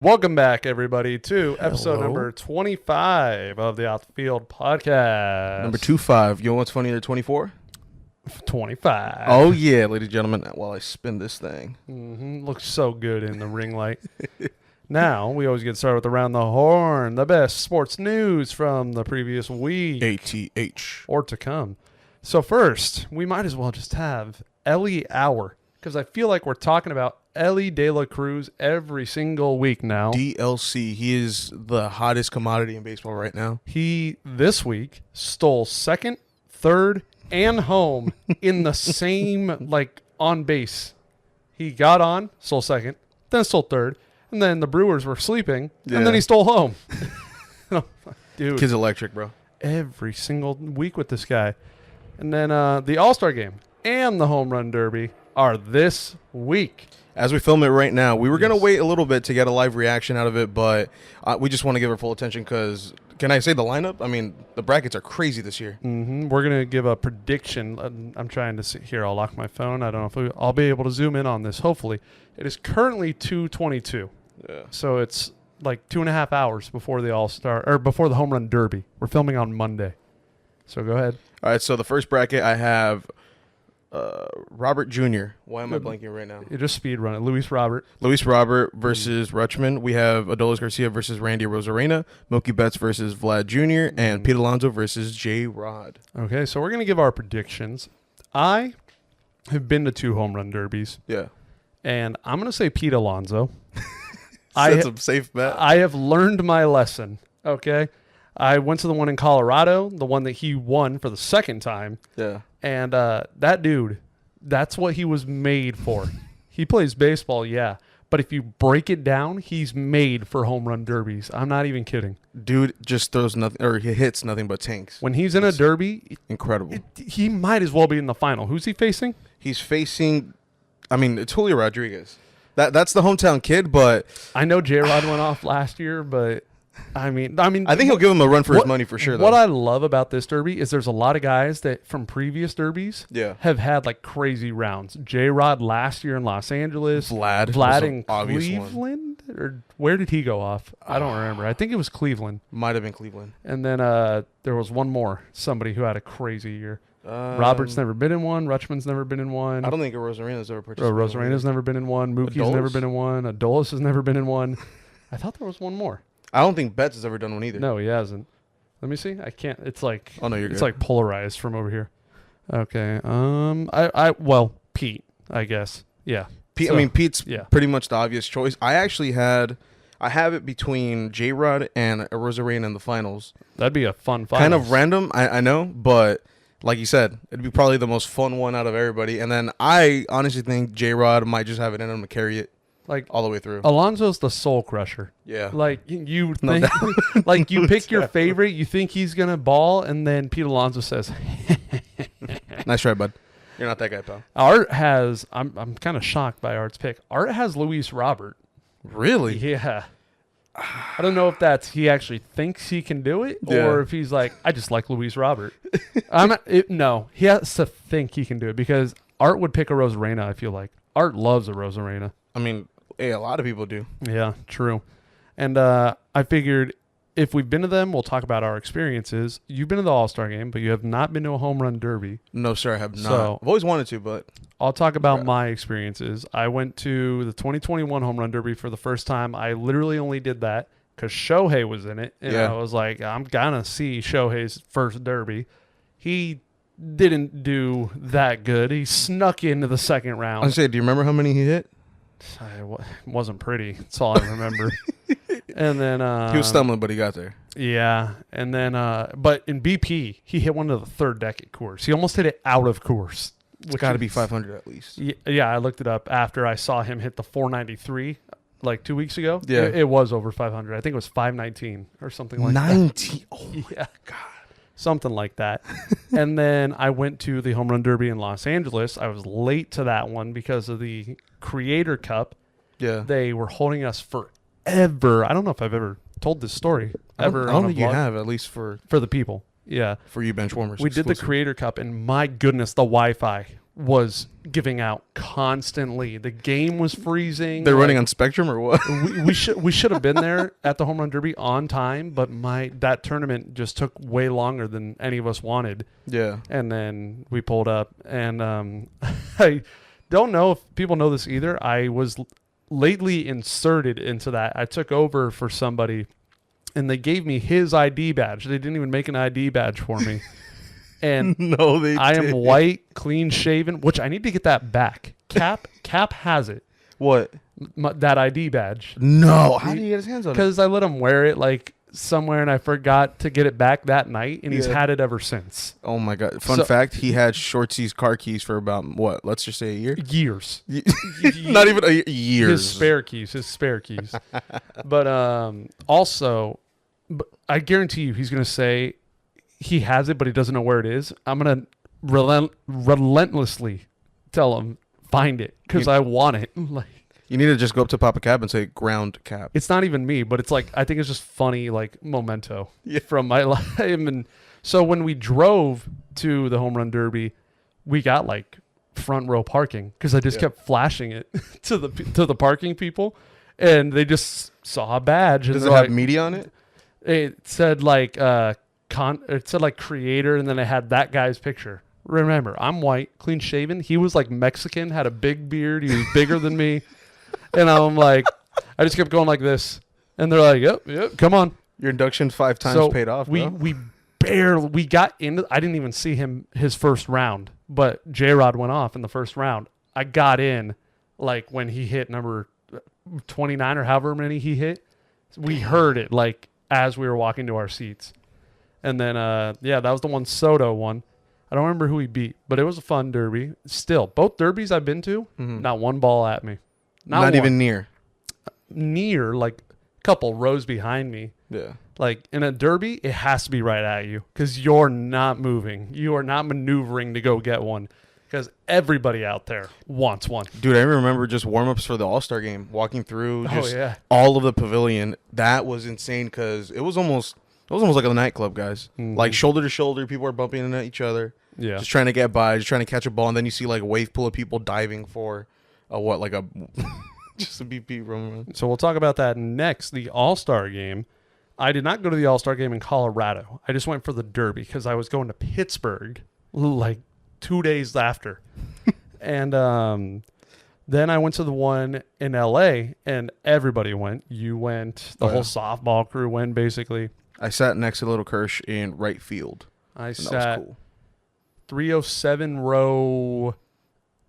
Welcome back, everybody, to episode Hello. number 25 of the Outfield Podcast. Number 25. You know what's funnier than 24? 25. Oh, yeah, ladies and gentlemen, while I spin this thing. Looks so good in the ring light. Now, we always get started with Around the Horn, the best sports news from the previous week. ATH. Or to come. So first, we might as well just have Ellie Hour, because I feel like we're talking about Ellie De La Cruz every single week now. DLC. He is the hottest commodity in baseball right now. He, this week, stole second, third, and home in the same, on base. He got on, stole second, then stole third, and then the Brewers were sleeping, and then he stole home. Dude. Kid's electric, bro. Every single week with this guy. And then the All-Star Game and the Home Run Derby are this week. As we film it right now, we were going to wait a little bit to get a live reaction out of it, but we just want to give her full attention because, can I say the lineup? I mean, the brackets are crazy this year. Mm-hmm. We're going to give a prediction. I'm trying to see here. I'll lock my phone. I don't know if I'll be able to zoom in on this, hopefully. It is currently 2:22. Yeah. So it's like 2.5 hours before the All-Star, or before the Home Run Derby. We're filming on Monday. So go ahead. All right, so the first bracket I have Robert Jr. Why am I blanking right now? You just speed run it. Luis Robert. Luis Robert versus Rutschman. We have Adolis Garcia versus Randy Rosarena. Mookie Betts versus Vlad Jr. And Pete Alonso versus J. Rod. Okay, so we're going to give our predictions. I have been to 2 Home Run Derbies, Yeah. and I'm going to say Pete Alonso. That's a safe bet. I have learned my lesson, okay? I went to the one in Colorado, the one that he won for the second time. Yeah. And that dude, that's what he was made for. He plays baseball, yeah. But if you break it down, he's made for home run derbies. I'm not even kidding. Dude just throws nothing, or he hits nothing but tanks. When he's in a derby, Incredible. he might as well be in the final. Who's he facing? He's facing, it's Julio Rodriguez. That's the hometown kid, but I know J-Rod went off last year, but I think he'll give him a run for his money for sure, though. What I love about this derby is there's a lot of guys that from previous derbies have had like crazy rounds. J-Rod last year in Los Angeles. Vlad in Cleveland? Or where did he go off? I don't remember. I think it was Cleveland. Might have been Cleveland. And then there was one more. Somebody who had a crazy year. Robert's never been in one. Rutschman's never been in one. I don't think Rosarena's ever participated. Rosarena's never been in one. Mookie's never been in one. Adolis has never been in one. I thought there was one more. I don't think Betts has ever done one either. No, he hasn't. Let me see. I can't. It's like you're it's good. like polarized from over here. Okay. Pete, I guess. Yeah. Pete, So, Pete's pretty much the obvious choice. I have it between J-Rod and Rosarena in the finals. That'd be a fun finals. Kind of random, I know, but like you said, it'd be probably the most fun one out of everybody. And then I honestly think J-Rod might just have it in him to carry it all the way through. Alonso's the soul crusher. Yeah. Like you think, like you pick your favorite, you think he's gonna ball, and then Pete Alonso says, "Nice try, bud. You're not that guy, pal." Art has. I'm kind of shocked by Art's pick. Art has Luis Robert. Really? Yeah. I don't know if he actually thinks he can do it, or if he's like, I just like Luis Robert. No, he has to think he can do it because Art would pick a Rosarena. I feel like Art loves a Rosarena. A lot of people do. Yeah, true. And I figured if we've been to them, we'll talk about our experiences. You've been to the All-Star Game, but you have not been to a home run derby. No, sir, I have not. So, I've always wanted to, but I'll talk about my experiences. I went to the 2021 home run derby for the first time. I literally only did that because Shohei was in it. And I was like, I'm going to see Shohei's first derby. He didn't do that good. He snuck into the second round. I was gonna say, do you remember how many he hit? It wasn't pretty. That's all I remember. And then he was stumbling, but he got there. Yeah, and then but in BP, he hit one to the third deck at course. He almost hit it out of course. It's got to be 500 at least. Yeah, I looked it up after I saw him hit the 493 like 2 weeks ago. Yeah, it was over 500. I think it was 519 or something like 90. that. Oh my God. Something like that. And then I went to the Home Run Derby in Los Angeles. I was late to that one because of the Creator Cup. Yeah. They were holding us forever. I don't know if I've ever told this story ever. I don't think you have, at least for the people. Yeah. For you bench warmers. We did the Creator Cup, and my goodness, the Wi-Fi was giving out constantly. The game was freezing. They're running on Spectrum or what? we should have been there at the Home Run Derby on time, but that tournament just took way longer than any of us wanted. Yeah. And then we pulled up, and I don't know if people know this either. I was lately inserted into that. I took over for somebody, and they gave me his ID badge. They didn't even make an ID badge for me. And no, I am white, clean shaven, which I need to get that back. Cap has it. What? That ID badge. No. How did he get his hands on it? Because I let him wear it like somewhere, and I forgot to get it back that night, and he's had it ever since. Oh my God. Fun fact, he had Shorty's car keys for about, what, let's just say a year? Years. Not even a year. His spare keys. But also, I guarantee you he's going to say he has it, but he doesn't know where it is. I'm going to relentlessly tell him, find it, because I want it. Like, you need to just go up to Papa Cap and say ground cap. It's not even me, but it's like, I think it's just funny, like memento from my life. And so when we drove to the Home Run Derby, we got like front row parking because I just kept flashing it to the parking people, and they just saw a badge. Does it have media on it? It said like it said like creator, and then it had that guy's picture. Remember, I'm white, clean shaven. He was like Mexican, had a big beard. He was bigger than me. And I'm like, I just kept going like this. And they're like, yep, come on. Your induction 5 times paid off, bro. We got into, I didn't even see his first round, but J-Rod went off in the first round. I got in like when he hit number 29 or however many he hit. We heard it like as we were walking to our seats. And then, that was the one Soto won. I don't remember who he beat, but it was a fun derby. Still, both derbies I've been to, not one ball at me. Not even near. Near, like a couple rows behind me. Yeah. Like in a derby, it has to be right at you because you're not moving. You are not maneuvering to go get one because everybody out there wants one. Dude, I remember just warm-ups for the All-Star game, walking through all of the pavilion. That was insane because it was almost like a nightclub, guys. Like shoulder to shoulder, people are bumping into each other. Yeah. Just trying to get by, just trying to catch a ball, and then you see like a wave pool of people diving for just a BP run. So we'll talk about that next. The All-Star game. I did not go to the All-Star game in Colorado. I just went for the Derby because I was going to Pittsburgh like 2 days after. And then I went to the one in LA, and everybody went. You went. The whole softball crew went, basically. I sat next to Little Kirsch in right field. I sat 307 row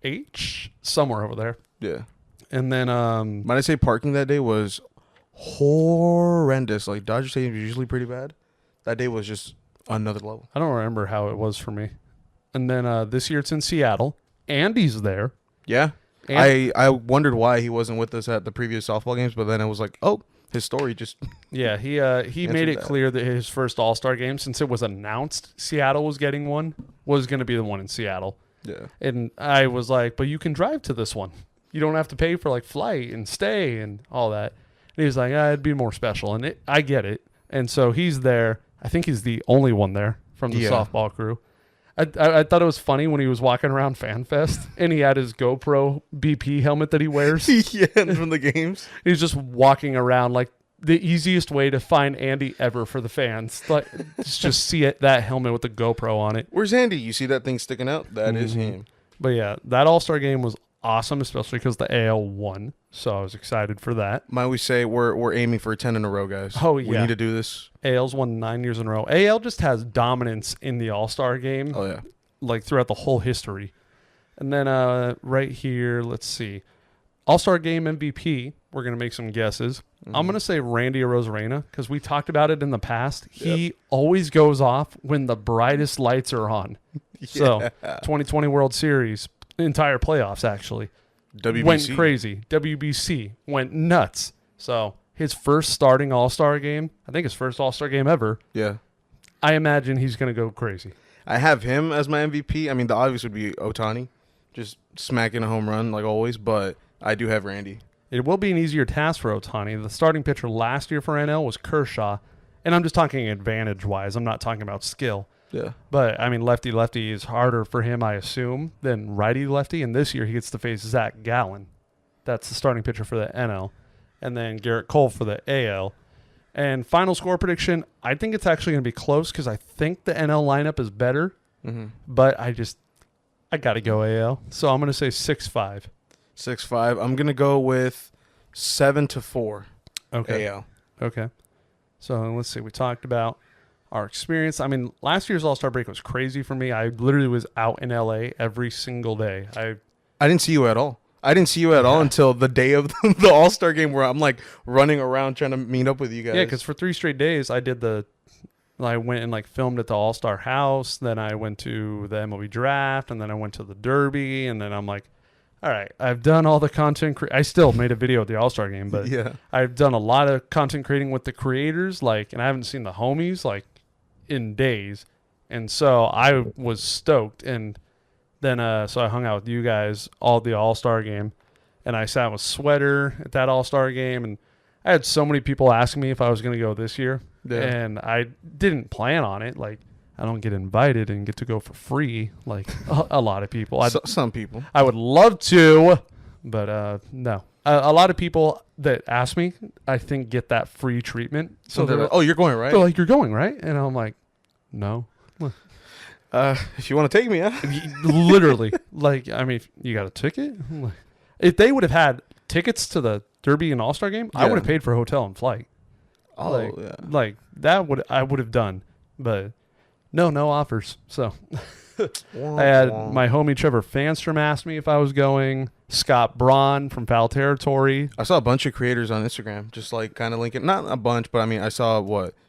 H, somewhere over there. Yeah. And then might I say parking that day was horrendous. Like Dodger Stadium is usually pretty bad. That day was just another level. I don't remember how it was for me. And then this year it's in Seattle. Andy's there. Yeah. I wondered why he wasn't with us at the previous softball games, but then I was like, oh, his story just yeah, he made it clear that his first All-Star game, since it was announced Seattle was getting one, was going to be the one in Seattle. Yeah. And I was like, but you can drive to this one. You don't have to pay for like flight and stay and all that. And he was like, it'd be more special. And I get it. And so he's there. I think he's the only one there from the softball crew. I thought it was funny when he was walking around FanFest and he had his GoPro BP helmet that he wears. Yeah, from the games. He's just walking around like the easiest way to find Andy ever for the fans. Like, just see that helmet with the GoPro on it. Where's Andy? You see that thing sticking out? That is him. But yeah, that All-Star game was awesome, especially because the AL won. So I was excited for that. Might we say we're aiming for 10 in a row, guys? Oh, yeah. We need to do this. AL's won 9 years in a row. AL just has dominance in the All-Star game. Oh, yeah. Like throughout the whole history. And then right here, let's see. All-Star game MVP, we're going to make some guesses. I'm going to say Randy Arozarena because we talked about it in the past. He always goes off when the brightest lights are on. Yeah. So 2020 World Series, entire playoffs actually. WBC. Went crazy. WBC went nuts. So his first starting All-Star game, I think his first All-Star game ever. Yeah. I imagine he's going to go crazy. I have him as my MVP. I mean, the obvious would be Ohtani, just smacking a home run like always, but I do have Randy. It will be an easier task for Ohtani. The starting pitcher last year for NL was Kershaw, and I'm just talking advantage-wise. I'm not talking about skill. Yeah. But, I mean, lefty-lefty is harder for him, I assume, than righty-lefty. And this year he gets to face Zach Gallen. That's the starting pitcher for the NL. And then Garrett Cole for the AL. And final score prediction, I think it's actually going to be close because I think the NL lineup is better. Mm-hmm. But I got to go AL. So I'm going to say 6-5. 6-5. I'm going to go with 7-4. Okay. AL. Okay. So let's see. We talked about our experience. I mean, last year's All-Star break was crazy for me. I literally was out in LA every single day. I didn't see you at all. I didn't see you at all until the day of the All-Star game where I'm like running around trying to meet up with you guys. Yeah, because for 3 straight days I went and like filmed at the All-Star house. Then I went to the MLB draft, and then I went to the Derby, and then I'm like, all right, I've done all the content. I still made a video at the All-Star game, but yeah. I've done a lot of content creating with the creators, and I haven't seen the homies in days, and so I was stoked. And then so I hung out with you guys all the All-Star game, and I sat with Sweater at that All-Star game, and I had so many people asking me if I was going to go this year, and I didn't plan on it. I don't get invited and get to go for free like a lot of people. Some people. I would love to, but no. A lot of people that ask me, I think, get that free treatment. So they're like, oh, you're going, right? They're like, you're going, right? And I'm like, no. If you want to take me, yeah. Literally. I mean, you got a ticket? If they would have had tickets to the Derby and All-Star game, I would have paid for hotel and flight. Oh, yeah. I would have done, but no offers. So I had my homie Trevor Fanstrom asked me if I was going. Scott Braun from Foul Territory. I saw a bunch of creators on Instagram, just kind of linking. Not a bunch, but I mean, I saw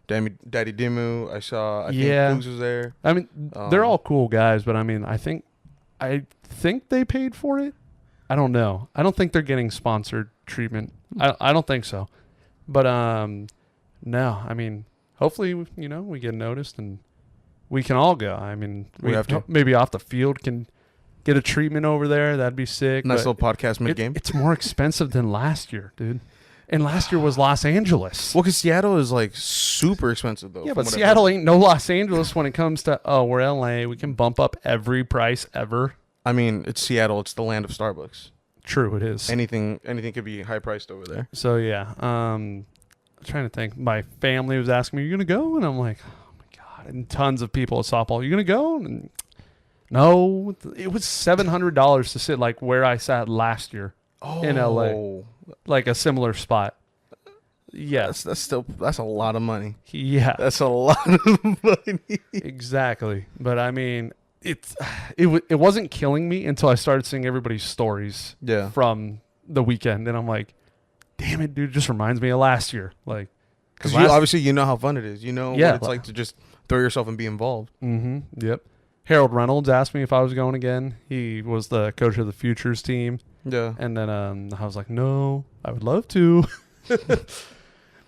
Daddy Dimu. I think Skaggs was there. I mean, they're all cool guys, but I mean, I think they paid for it. I don't know. I don't think they're getting sponsored treatment. I don't think so. But no, I mean, hopefully, we get noticed and we can all go. I mean, we have to. Maybe off the field can get a treatment over there. That'd be sick. Nice little podcast mid-game. It's more expensive than last year, dude. And last year was Los Angeles. Well, because Seattle is super expensive, though. Yeah, but Seattle ain't no Los Angeles when it comes to, we're LA. We can bump up every price ever. I mean, it's Seattle. It's the land of Starbucks. True, it is. Anything could be high priced over there. So, yeah. I'm trying to think. My family was asking me, are you going to go? And I'm like, oh, my God. And tons of people at softball, are you going to go? And no. It was $700 to sit where I sat last year in LA. A similar spot. Yes. That's a lot of money. Yeah. That's a lot of money. Exactly. But, I mean, it wasn't killing me until I started seeing everybody's stories from the weekend, and I'm like, damn it, dude, it just reminds me of last year. Because obviously you know how fun it is. You know what it's like to just throw yourself and be involved. Mm-hmm. Yep. Harold Reynolds asked me if I was going again. He was the coach of the Futures team. Yeah. And then I was like, no, I would love to.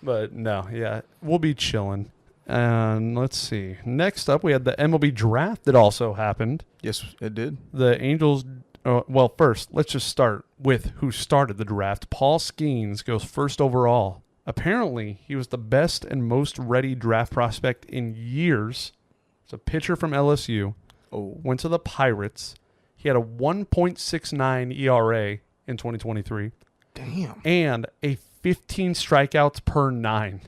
But no, yeah, we'll be chilling. And let's see. Next up, we had the MLB draft that also happened. Yes, it did. The Angels. First, let's just start with who started the draft. Paul Skeens goes first overall. Apparently, he was the best and most ready draft prospect in years. It's a pitcher from LSU. Oh. Went to the Pirates. He had a 1.69 ERA in 2023. Damn. And a 15 strikeouts per 9.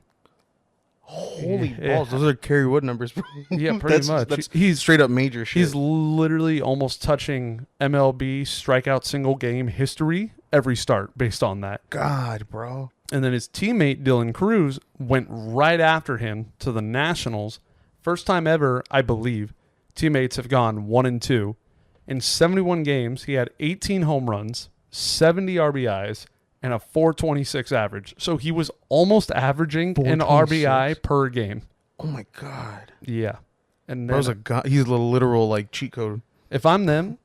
Holy balls. Those are Kerry Wood numbers, bro. Yeah, pretty much. He's straight up major shit. He's literally almost touching MLB strikeout single game history every start based on that. God, bro. And then his teammate, Dylan Cruz, went right after him to the Nationals. First time ever, I believe, teammates have gone 1-2. In 71 games, he had 18 home runs, 70 RBIs, and a 426 average. So he was almost averaging an RBI per game. Oh, my God. Yeah. And then, he's a literal, cheat code. If I'm them,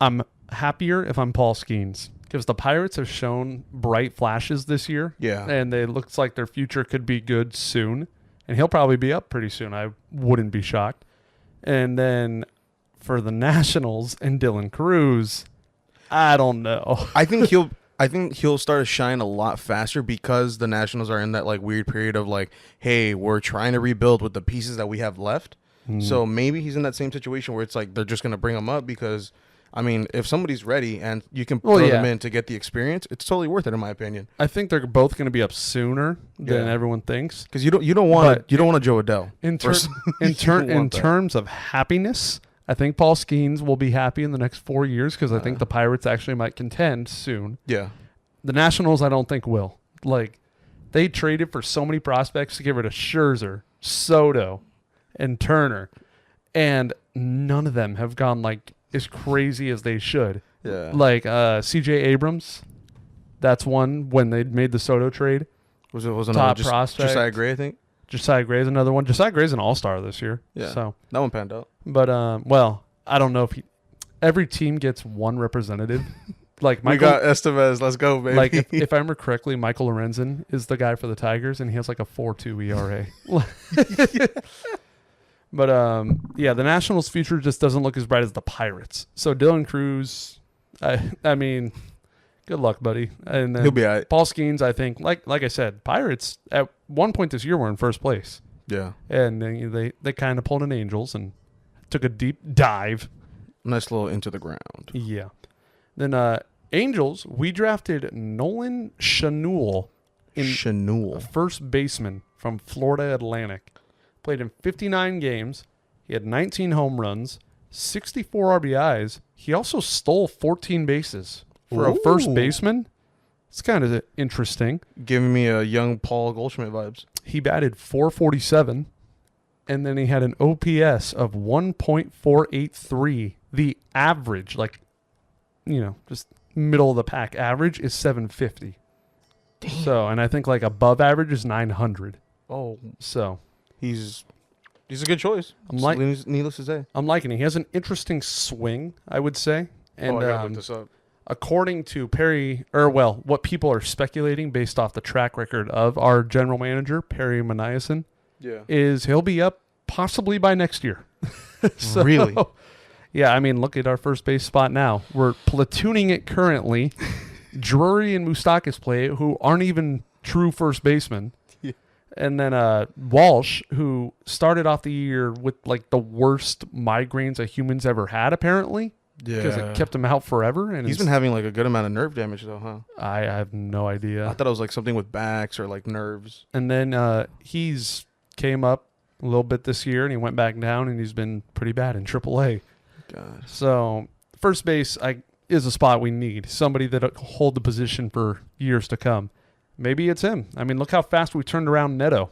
I'm happier if I'm Paul Skeens. Because the Pirates have shown bright flashes this year. Yeah. And it looks like their future could be good soon. And he'll probably be up pretty soon. I wouldn't be shocked. And then for the Nationals and Dylan Cruz, I don't know. I think he'll start to shine a lot faster because the Nationals are in that weird period of hey, we're trying to rebuild with the pieces that we have left. So maybe he's in that same situation where it's like they're just going to bring him up because, I mean, if somebody's ready and you can throw them in to get the experience, it's totally worth it in my opinion. I think they're both going to be up sooner than everyone thinks. Because you don't want a Joe Adele. In terms of happiness, I think Paul Skeens will be happy in the next 4 years because I think the Pirates actually might contend soon. Yeah. The Nationals, I don't think will. Like, they traded for so many prospects to get rid of Scherzer, Soto, and Turner, and none of them have gone like as crazy as they should. Yeah. Like C.J. Abrams, that's one when they made the Soto trade. Was it top prospect? Josiah Gray, I think. Josiah Gray is another one. Josiah Gray is an all-star this year. Yeah. So that one panned out. But well, I don't know if every team gets one representative. Like we got Estevez. Let's go, baby. Like if I remember correctly, Michael Lorenzen is the guy for the Tigers, and he has like a 4.2 ERA. But yeah, the Nationals' future just doesn't look as bright as the Pirates. So Dylan Cruz, I mean, good luck, buddy. And then he'll be all right. Paul Skeens, I think, like I said, Pirates at one point this year were in first place. Yeah, and they kind of pulled an Angels and took a deep dive. Nice little into the ground. Yeah. Then Angels, we drafted Nolan Schanuel first baseman from Florida Atlantic. Played in 59 games. He had 19 home runs, 64 RBIs. He also stole 14 bases for a first baseman. It's kind of interesting. Giving me a young Paul Goldschmidt vibes. He batted .447, and then he had an OPS of 1.483. The average, just middle of the pack average is 750. Damn. So, and I think like above average is 900. Oh, so he's a good choice. Needless to say, I'm liking it. He has an interesting swing, I would say. And I gotta look this up. According to what people are speculating based off the track record of our general manager, Perry Maniason, is he'll be up possibly by next year. So, really? Yeah, I mean, look at our first base spot now. We're platooning it currently. Drury and Moustakas play it, who aren't even true first basemen. Yeah. And then Walsh, who started off the year with like the worst migraines a human's ever had, apparently. Yeah. Because it kept him out forever. And he's been having like a good amount of nerve damage, though, huh? I have no idea. I thought it was like something with backs or like nerves. And then he's came up a little bit this year, and he went back down, and he's been pretty bad in AAA. God. So first base is a spot we need. Somebody that hold the position for years to come. Maybe it's him. I mean, look how fast we turned around Neto.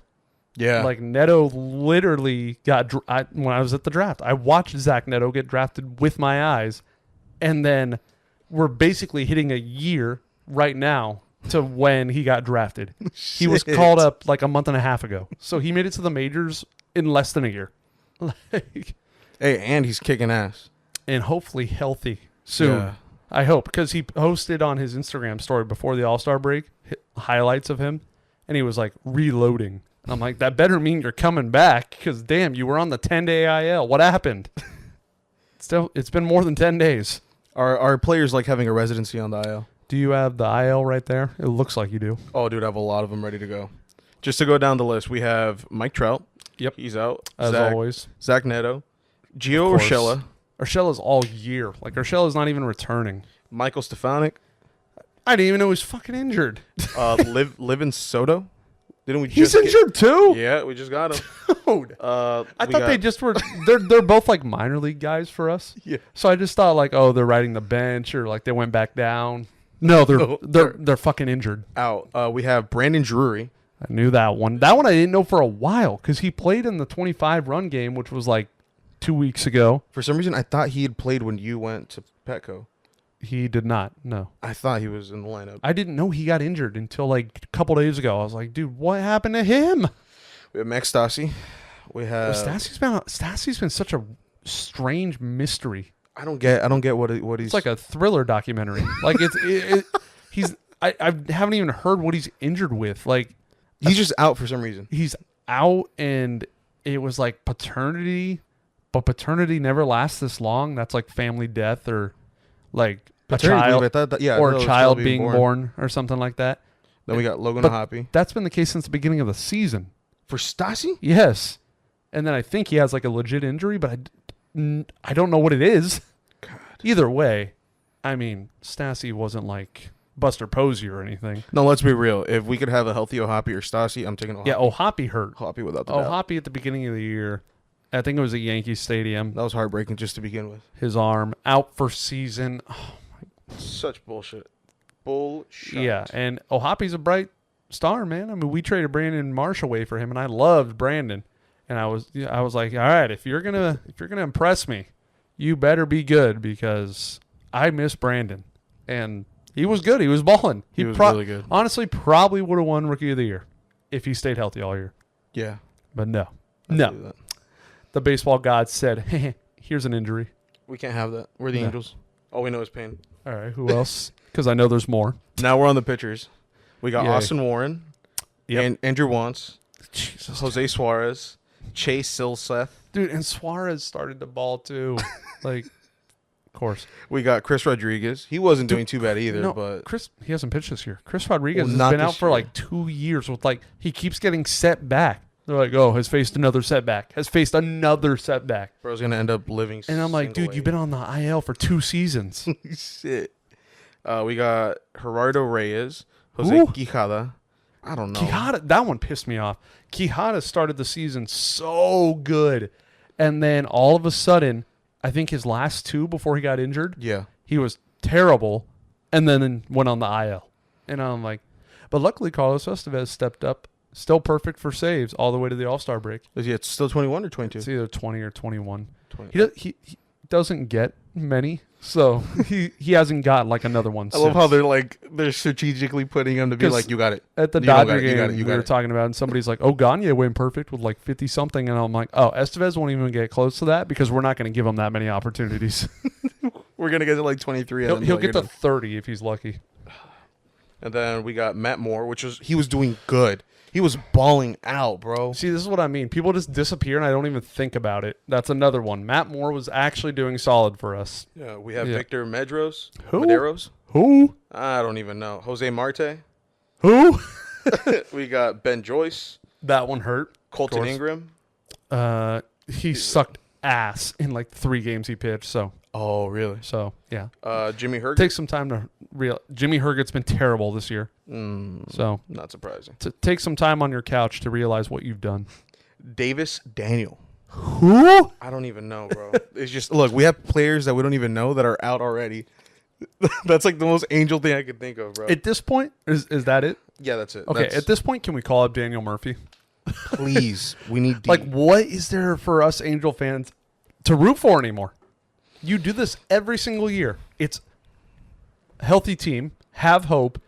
Yeah. Like Neto literally when I was at the draft, I watched Zach Neto get drafted with my eyes. And then we're basically hitting a year right now to when he got drafted. He was called up like a month and a half ago. So he made it to the majors in less than a year. Hey, and he's kicking ass. And hopefully healthy soon. Yeah. I hope. Because he posted on his Instagram story before the All-Star break highlights of him. And he was like reloading. And I'm like, that better mean you're coming back. Because damn, you were on the 10-day IL. What happened? It's been more than 10 days. Are players like having a residency on the IL? Do you have the IL right there? It looks like you do. Oh, dude, I have a lot of them ready to go. Just to go down the list, we have Mike Trout. Yep. He's out. As always. Zach Neto. Gio Urshela. Urshela's all year. Like, Urshela's not even returning. Michael Stefanik. I didn't even know he was fucking injured. Livin Soto. Didn't we? He's injured too? Yeah, we just got him. Dude. I thought they just were. They're both like minor league guys for us. Yeah. So I just thought like, oh, they're riding the bench or like they went back down. No, they're fucking injured. Out. We have Brandon Drury. I knew that one. That one I didn't know for a while because he played in the 25-run game, which was like 2 weeks ago. For some reason, I thought he had played when you went to Petco. He did not. No. I thought he was in the lineup. I didn't know he got injured until like a couple days ago. I was like, dude, what happened to him? We have Max Stassi. We have Stassi's been such a strange mystery. I don't get what he's. It's like a thriller documentary. Like I haven't even heard what he's injured with. Like he's just out for some reason. He's out, and it was like paternity, but paternity never lasts this long. That's like family death or like paternity a child, or a child being born or something like that. Then we got Logan Hoppy. That's been the case since the beginning of the season. For Stassi? Yes. And then I think he has like a legit injury, but I don't know what it is. God. Either way, I mean, Stassi wasn't like Buster Posey or anything. No, let's be real. If we could have a healthy Ohapi or Stassi, I'm taking Ohapi. Yeah, Ohapi hurt. Ohapi without the doubt. Ohapi at the beginning of the year, I think it was at Yankee Stadium. That was heartbreaking just to begin with. His arm out for season. Oh, such bullshit. Bullshit. Yeah, and Ohapi's a bright star, man. I mean, we traded Brandon Marsh away for him, and I loved Brandon. And I was like, all right, if you're gonna impress me, you better be good because I miss Brandon. And he was good. He was balling. He was really good. Honestly, probably would have won Rookie of the Year if he stayed healthy all year. Yeah. But no. The baseball god said, hey, here's an injury. We can't have that. We're the Angels. All we know is pain. All right, who else? Because I know there's more. Now we're on the pitchers. We got Austin Warren, and Andrew Wantz, Jesus, Jose Suarez, Chase Silseth. Dude, and Suarez started to ball too. Like, of course. We got Chris Rodriguez. He wasn't doing too bad either, but he hasn't pitched this year. Chris Rodriguez has been out for like 2 years with like he keeps getting set back. They're like, oh, has faced another setback. Bro's gonna end up living. And I'm like, dude, you've been on the IL for 2 seasons. Shit. We got Gerardo Reyes, Jose Quijada. I don't know. Quijada, that one pissed me off. Quijada started the season so good, and then all of a sudden, I think his last 2 before he got injured, he was terrible, and then went on the IL. And I'm like, but luckily Carlos Estevez stepped up. Still perfect for saves all the way to the All-Star break. Is he still 21 or 22? It's either 20 or 21. 20. He doesn't get many, so he hasn't got like another one. I love how they're strategically putting him to be like, you got it. At the Dodger game we were talking about, and somebody's like, oh, Gagne went perfect with like 50-something, and I'm like, oh, Estevez won't even get close to that because we're not going to give him that many opportunities. We're going to get to like 23. He'll get to 30 if he's lucky. And then we got Matt Moore, he was doing good. He was balling out, bro. See, this is what I mean. People just disappear, and I don't even think about it. That's another one. Matt Moore was actually doing solid for us. Yeah, we have Victor Medeiros. Who? Medeiros? Who? I don't even know. Jose Marte. Who? We got Ben Joyce. That one hurt. Colton Ingram. He sucked ass in like 3 games he pitched, so. Oh, really? So, yeah. Jimmy Herget. Take some time to Jimmy Herget's been terrible this year. So, not surprising. Take some time on your couch to realize what you've done. Davis Daniel. Who? I don't even know, bro. It's just, look, we have players that we don't even know that are out already. That's like the most Angel thing I could think of, bro. At this point, is that it? Yeah, that's it. Okay, at this point, can we call up Daniel Murphy? Please. We need like, what is there for us Angel fans to root for anymore? You do this every single year. It's healthy team, have hope.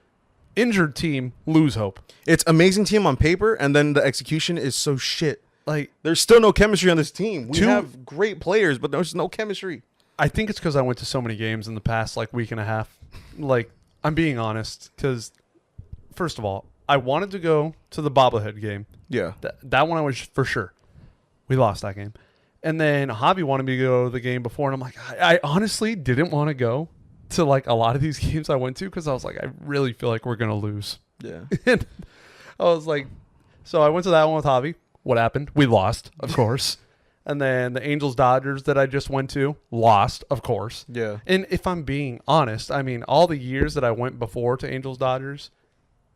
Injured team, lose hope. It's amazing team on paper, and then the execution is so shit. Like, there's still no chemistry on this team. We have great players, but there's no chemistry. I think it's because I went to so many games in the past, like, week and a half. Like, I'm being honest, because, first of all, I wanted to go to the bobblehead game. Yeah. That one I was for sure. We lost that game. And then Javi wanted me to go to the game before, and I'm like, I honestly didn't want to go to like a lot of these games I went to because I was like, I really feel like we're going to lose. Yeah. And I was like, so I went to that one with Javi. What happened? We lost, of course. And then the Angels-Dodgers that I just went to, lost, of course. Yeah. And if I'm being honest, I mean, all the years that I went before to Angels-Dodgers,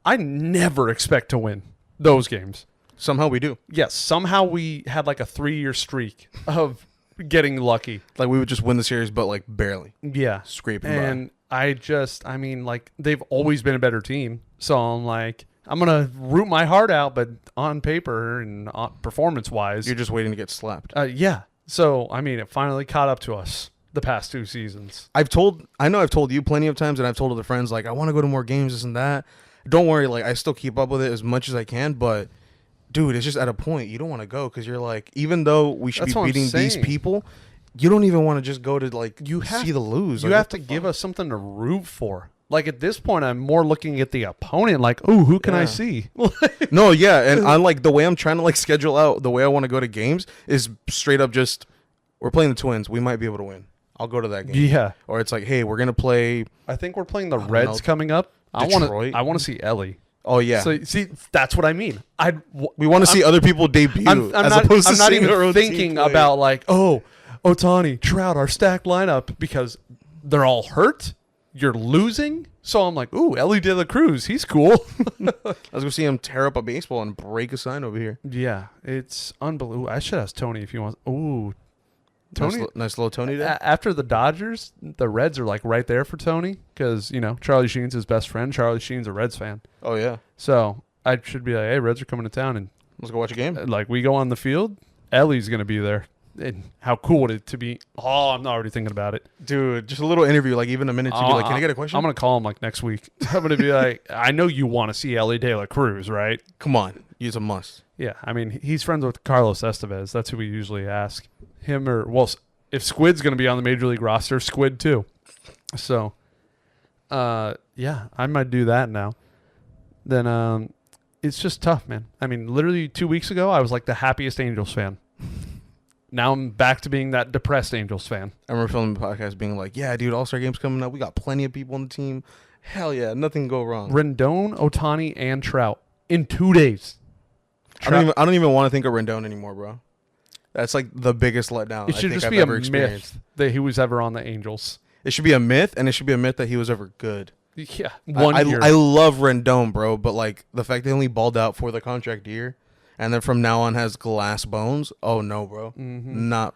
I never expect to win those games. Somehow we do. Yes, somehow we had like a 3-year streak of getting lucky. Like we would just win the series, but like barely. Yeah. Scraping and by. I mean, like they've always been a better team. So I'm like, I'm going to root my heart out, but on paper and performance-wise. You're just waiting to get slapped. Yeah. So, I mean, it finally caught up to us the past 2 seasons. I know I've told you plenty of times, and I've told other friends, like, I want to go to more games, this and that. Don't worry, like, I still keep up with it as much as I can, but... Dude, it's just at a point you don't want to go because you're like, even though we should be beating these people, you don't even want to just go to like see the lose. You have to give us something to root for. Like at this point, I'm more looking at the opponent. Like, oh, who can I see? No, yeah, and I like the way I'm trying to like schedule out the way I want to go to games is straight up just we're playing the Twins. We might be able to win. I'll go to that game. Yeah. Or it's like, hey, we're gonna play. I think we're playing the Reds coming up. Detroit. I want to see Ellie. Oh yeah. So see, that's what I mean. We want to see other people debut I'm not even thinking about like, oh, Ohtani, Trout, our stacked lineup, because they're all hurt. You're losing. So I'm like, ooh, Ellie De La Cruz, he's cool. I was going to see him tear up a baseball and break a sign over here. Yeah, it's unbelievable. I should ask Tony if he wants. Ooh, Tony, nice little Tony day. After the Dodgers, the Reds are like right there for Tony because, you know, Charlie Sheen's his best friend. Charlie Sheen's a Reds fan. Oh, yeah. So I should be like, hey, Reds are coming to town. And let's go watch a game. Like, we go on the field. Ellie's going to be there. And how cool would it to be? Oh, I'm already thinking about it. Dude, just a little interview, like even a minute to be like, can I get a question? I'm going to call him like next week. I'm going to be like, I know you want to see Ellie De La Cruz, right? Come on. He's a must. Yeah. I mean, he's friends with Carlos Estevez. That's who we usually ask. Him or, well, if Squid's going to be on the Major League roster, Squid too. So, yeah, I might do that now. Then it's just tough, man. I mean, literally 2 weeks ago, I was like the happiest Angels fan. Now I'm back to being that depressed Angels fan. I remember filming the podcast being like, yeah, dude, All-Star Game's coming up. We got plenty of people on the team. Hell yeah, nothing can go wrong. Rendon, Ohtani, and Trout in 2 days. I don't even want to think of Rendon anymore, bro. That's like the biggest letdown it should I think just I've be ever a experienced. myth that he was ever on the Angels. It should be a myth, and it should be a myth that he was ever good. Yeah, I love Rendon, bro, but like the fact that he only balled out for the contract year, and then from now on has glass bones. Oh no, bro, not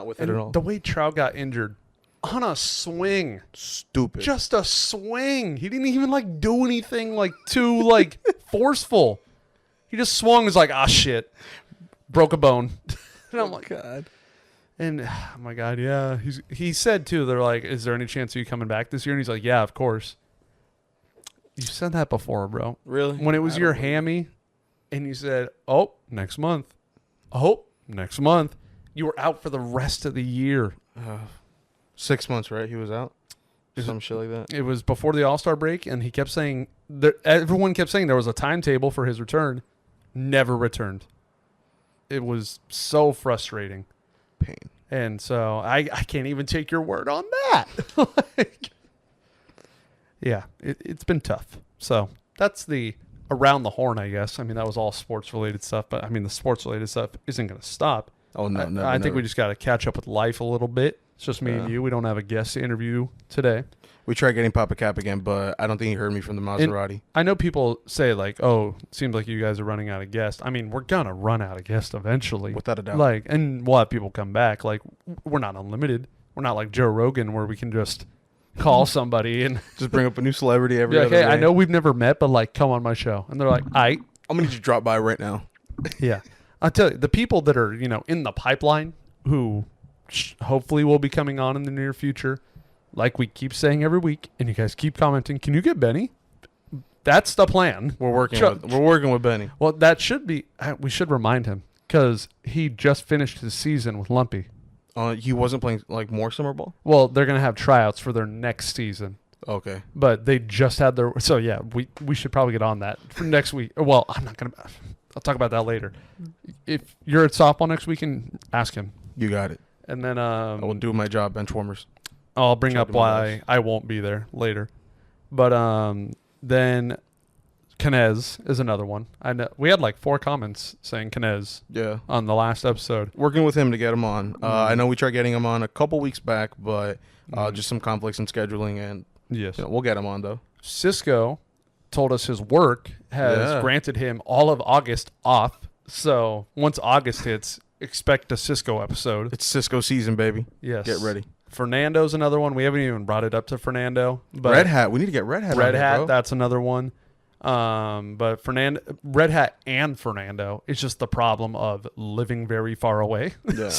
with it at all. The way Trout got injured on a swing, stupid, just a swing. He didn't even like do anything like too like forceful. He just swung. Was like, ah, shit, broke a bone. And I'm like, God. And oh my God, yeah. He said too. They're like, is there any chance of you coming back this year? And he's like, yeah, of course. You said that before, bro. Really? When it was your hammy, and you said, oh, next month. Oh, next month. You were out for the rest of the year. 6 months, right? He was out? Some shit like that. It was before the All-Star break, and he kept saying, everyone kept saying there was a timetable for his return. Never returned. It was so frustrating. Pain. And so I can't even take your word on that. Like, yeah, it's been tough. So that's the around the horn, I guess. I mean, that was all sports-related stuff, but I mean, the sports-related stuff isn't going to stop. Oh, no, I think we just got to catch up with life a little bit. It's just me and you. We don't have a guest to interview today. We tried getting Papa Cap again, but I don't think he heard me from the Maserati. And I know people say, like, oh, it seems like you guys are running out of guests. I mean, we're going to run out of guests eventually. Without a doubt. Like, and we'll have people come back. Like, we're not unlimited. We're not like Joe Rogan where we can just call somebody and just bring up a new celebrity every other day. I know we've never met, but, like, come on my show. And they're like, I'm going to need you to drop by right now. Yeah. I'll tell you, the people that are, you know, in the pipeline who hopefully will be coming on in the near future, like we keep saying every week, and you guys keep commenting, can you get Benny? That's the plan. We're working with Benny. Well, that should be. We should remind him because he just finished his season with Lumpy. He wasn't playing like more summer ball. Well, they're gonna have tryouts for their next season. Okay. But they just had their. So yeah, we should probably get on that for next week. Well, I'm not gonna. I'll talk about that later. If you're at softball next week, and ask him. You got it. And then I will do my job, bench warmers. I'll bring up why I won't be there later. But then Canez is another one. I know we had like 4 comments saying Canez on the last episode. Working with him to get him on. I know we tried getting him on a couple weeks back, but just some conflicts in scheduling, and yes, we'll get him on though. Cisco told us his work has granted him all of August off. So once August hits, expect a Cisco episode. It's Cisco season, baby. Yes. Get ready. Fernando's another one. We haven't even brought it up to Fernando. But Red Hat. We need to get Red Hat. Red Hat, bro. That's another one. But Red Hat and Fernando, it's just the problem of living very far away. Yeah.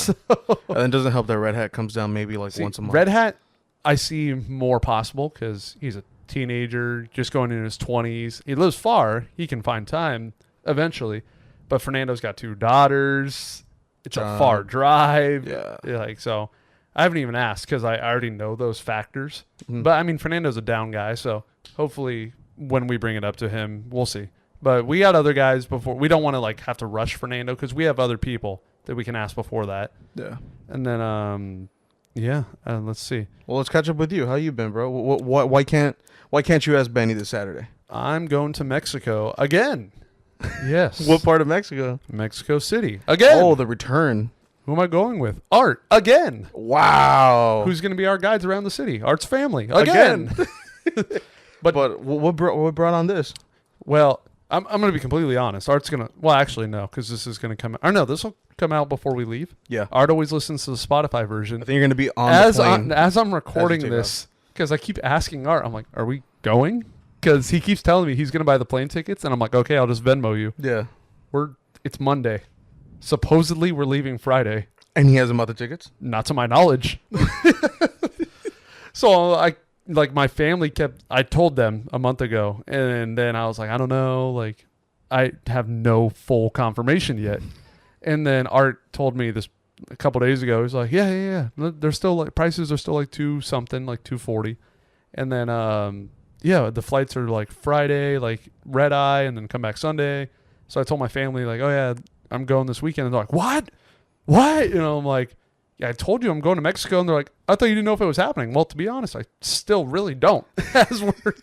And it doesn't help that Red Hat comes down maybe like once a month. Red Hat, I see more possible because he's a teenager, just going in his 20s. He lives far. He can find time eventually. But Fernando's got 2 daughters. It's a far drive. Yeah. Like, so I haven't even asked because I already know those factors. Mm-hmm. But I mean, Fernando's a down guy. So hopefully when we bring it up to him, we'll see. But we got other guys before. We don't want to like have to rush Fernando because we have other people that we can ask before that. Yeah. And then, let's see. Well, let's catch up with you. How you been, bro? Why can't you ask Benny this Saturday? I'm going to Mexico again. Yes. What part of Mexico? Mexico City again. Oh, the return. Who am I going with? Art again. Wow. Who's going to be our guides around the city? Art's family again. But what brought on this? Well, I'm going to be completely honest. Art's going to, well, actually, no, because this is going to come out. Or no, this will come out before we leave. Yeah. Art always listens to the Spotify version. I think you're going to be on the plane. As I'm recording this, because I keep asking Art, I'm like, are we going? Because he keeps telling me he's going to buy the plane tickets. And I'm like, okay, I'll just Venmo you. Yeah. It's Monday. Supposedly, we're leaving Friday. And he hasn't bought the tickets? Not to my knowledge. So my family I told them a month ago, and then I was like, I don't know, like, I have no full confirmation yet. And then Art told me this a couple days ago. He's like, yeah. They're still like, prices are still like $2-something, like $240. And then, the flights are like Friday, like red eye, and then come back Sunday. So I told my family, like, oh yeah, I'm going this weekend. And they're like, what? You know, I'm like, yeah, I told you I'm going to Mexico. And they're like, I thought you didn't know if it was happening. Well, to be honest, I still really don't. As we're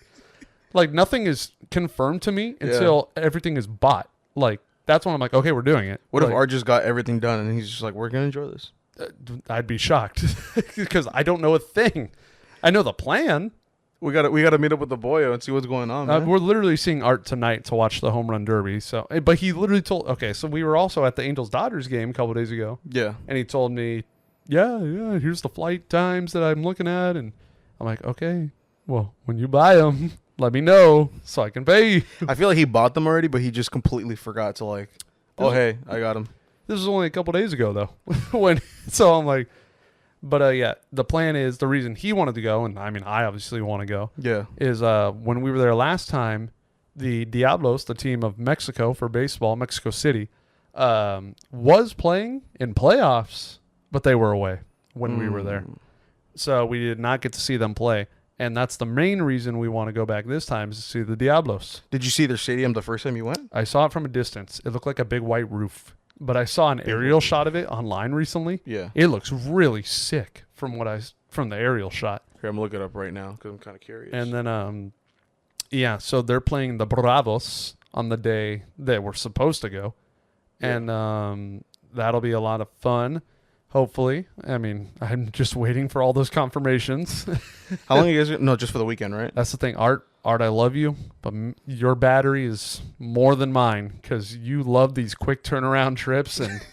like, nothing is confirmed to me until everything is bought. Like, that's when I'm like, okay, we're doing it. What if Art just got everything done and he's just like, we're going to enjoy this? I'd be shocked because I don't know a thing. I know the plan. We gotta meet up with the boyo and see what's going on, man. We're literally seeing Art tonight to watch the home run derby. So, but he literally told, okay, so we were also at the Angels-Dodgers game a couple days ago. Yeah. And he told me, yeah, here's the flight times that I'm looking at. And I'm like, okay, well, when you buy them, let me know so I can pay you. I feel like he bought them already, but he just completely forgot to like, hey, I got them. This was only a couple days ago, though. So I'm like, but the plan is, the reason he wanted to go, and I mean, I obviously want to go, is when we were there last time, the Diablos, the team of Mexico for baseball, Mexico City, was playing in playoffs, but they were away when we were there. So we did not get to see them play. And that's the main reason we want to go back this time, is to see the Diablos. Did you see their stadium the first time you went? I saw it from a distance. It looked like a big white roof. But I saw an aerial shot of it online recently. Yeah. It looks really sick from the aerial shot. Here, I'm looking it up right now because I'm kind of curious. And then, so they're playing the Bravos on the day that we're supposed to go. Yeah. And that'll be a lot of fun, hopefully. I mean, I'm just waiting for all those confirmations. How long are you guys? No, just for the weekend, right? That's the thing. Art, I love you, but your battery is more than mine because you love these quick turnaround trips, and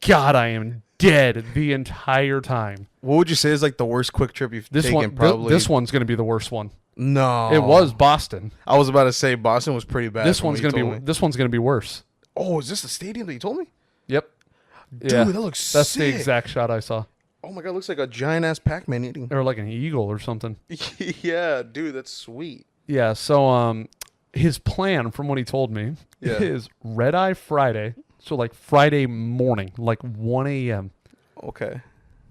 God, I am dead the entire time. What would you say is like the worst quick trip you've taken? Probably this one's going to be the worst one. No, it was Boston. I was about to say Boston was pretty bad. This one's going to be worse. Oh, is this the stadium that you told me? Yep. Dude, that looks sick. That's the exact shot I saw. Oh my God, it looks like a giant ass Pac-Man eating. Or like an eagle or something. Yeah, dude, that's sweet. Yeah, so his plan, from what he told me, is red eye Friday. So like Friday morning, like 1 a.m. Okay.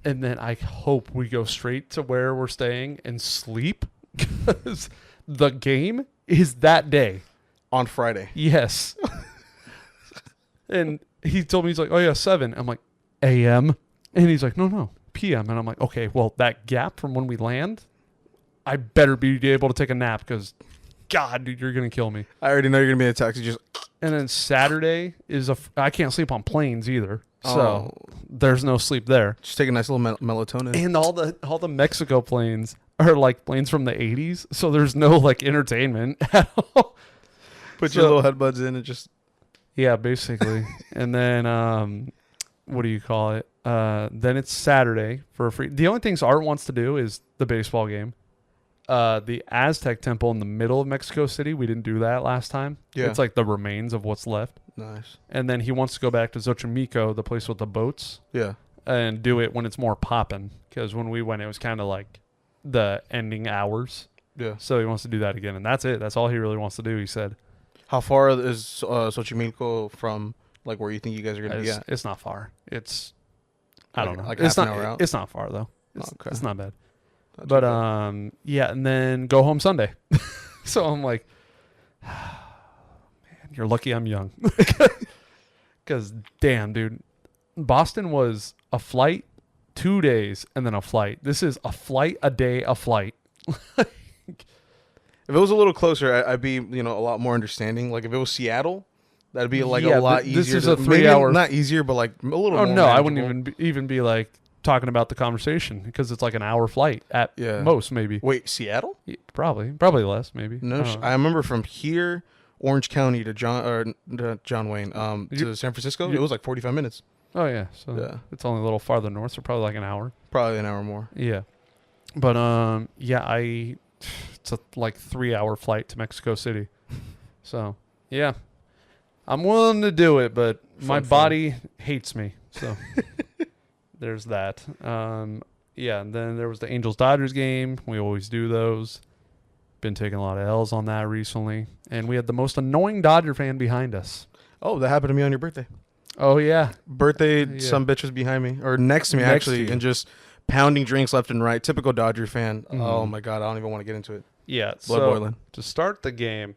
And then I hope we go straight to where we're staying and sleep, because the game is that day. On Friday. Yes. And he told me, he's like, oh yeah, 7. I'm like, a.m.? And he's like, no, p.m. And I'm like, okay, well, that gap from when we land, I better be able to take a nap, because, God, dude, you're going to kill me. I already know you're going to be in a taxi. Just. And then Saturday is I can't sleep on planes either. So there's no sleep there. Just take a nice little melatonin. And all the Mexico planes are like planes from the 80s. So there's no like entertainment at all. Put your little headbuds in and just. Yeah, basically. And then, what do you call it? Then it's Saturday for a free. The only things Art wants to do is the baseball game. The Aztec Temple in the middle of Mexico City, we didn't do that last time. Yeah. It's like the remains of what's left. Nice. And then he wants to go back to Xochimilco, the place with the boats. Yeah. And do it when it's more poppin'. Because when we went, it was kind of like the ending hours. Yeah. So he wants to do that again. And that's it. That's all he really wants to do, he said. How far is Xochimilco from like where you think you guys are going to be at? It's not far. It's, I don't know. Like it's half an hour out? It's not far, though. It's not bad. That's but, okay. Yeah, and then go home Sunday. So I'm like, man, you're lucky I'm young. Because, damn, dude, Boston was a flight, 2 days, and then a flight. This is a flight, a day, a flight. If it was a little closer, I'd be, a lot more understanding. Like if it was Seattle, that'd be like a lot easier. This is a 3-hour. Not easier, but like a little more. Oh no, manageable. I wouldn't even be like talking about the conversation because it's like an hour flight at most, maybe. Wait, Seattle? Yeah, probably less, maybe. No, I remember from here, Orange County to John Wayne, to San Francisco. It was like 45 minutes. Oh yeah, so it's only a little farther north, so probably like an hour. Probably an hour more. Yeah, but it's a like 3-hour flight to Mexico City. So yeah, I'm willing to do it, but my body hates me. So there's that. And then there was the Angels-Dodgers game. We always do those. Been taking a lot of L's on that recently. And we had the most annoying Dodger fan behind us. Oh, that happened to me on your birthday. Oh, yeah. Some bitch was behind me, or next to me, actually, and just pounding drinks left and right. Typical Dodger fan. Mm-hmm. Oh, my God. I don't even want to get into it. Yeah. Blood boiling. To start the game,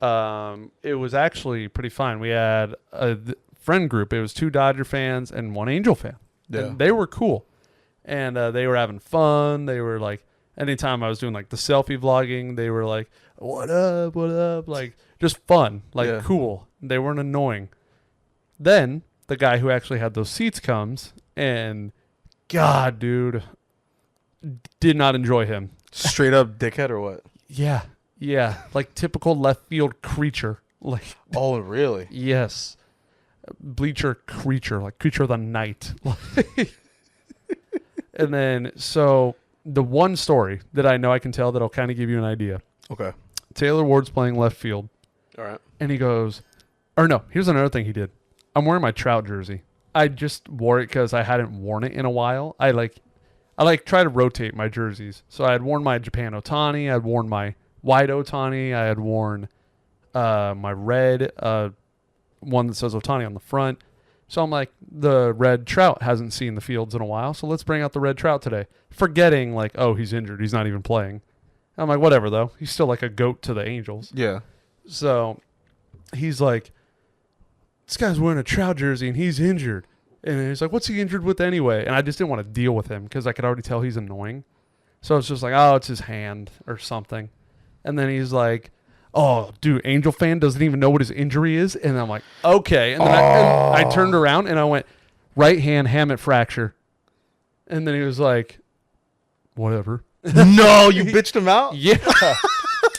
it was actually pretty fine. We had a friend group. It was 2 Dodger fans and 1 Angel fan. Yeah. And they were cool. And they were having fun. They were like, anytime I was doing like the selfie vlogging, they were like, what up? Like, just fun, like cool. They weren't annoying. Then the guy who actually had those seats comes, and God, dude, did not enjoy him. Straight up dickhead or what? Yeah. Like typical left field creature. Like, oh, really? Yes. Bleacher creature, like creature of the night. And then, so the one story that I know I can tell that'll kind of give you an idea. Okay. Taylor Ward's playing left field. All right. And he goes, or no, here's another thing he did. I'm wearing my Trout jersey. I just wore it because I hadn't worn it in a while. I try to rotate my jerseys. So I had worn my Japan Ohtani. I had worn my white Ohtani. I had worn my red one that says Ohtani on the front. So I'm like, the red Trout hasn't seen the fields in a while, so let's bring out the red Trout today. Forgetting, like, oh, he's injured. He's not even playing. I'm like, whatever, though. He's still like a goat to the Angels. Yeah. So he's like, this guy's wearing a Trout jersey, and he's injured. And he's like, what's he injured with anyway? And I just didn't want to deal with him because I could already tell he's annoying. So it's just like, oh, it's his hand or something. And then he's like, oh, dude, Angel fan doesn't even know what his injury is. And I'm like, okay. And then I turned around and I went, right hand hamate fracture. And then he was like, whatever. No, you bitched him out? Yeah.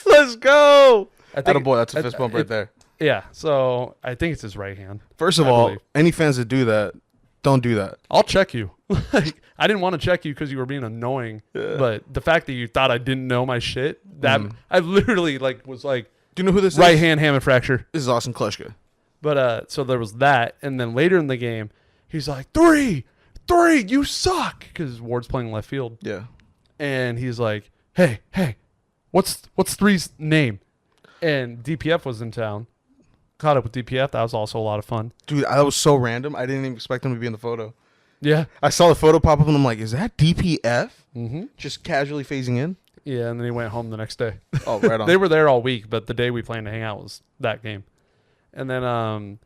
Let's go. Attaboy, that's a fist bump right there. Yeah. So I think it's his right hand. First of all, any fans that do that, don't do that. I'll check you. Like, I didn't want to check you because you were being annoying. Yeah. But the fact that you thought I didn't know my shit, that I literally was like, do you know who this right is? Hand hamate fracture. This is Austin Klushka. But so there was that, and then later in the game, he's like, three, you suck, because Ward's playing left field. Yeah. And he's like, hey, what's 3's name? And DPF was in town. Caught up with DPF. That was also a lot of fun. Dude, that was so random. I didn't even expect him to be in the photo. Yeah. I saw the photo pop up, and I'm like, is that DPF? Mm-hmm. Just casually phasing in? Yeah, and then he went home the next day. Oh, right on. They were there all week, but the day we planned to hang out was that game. And then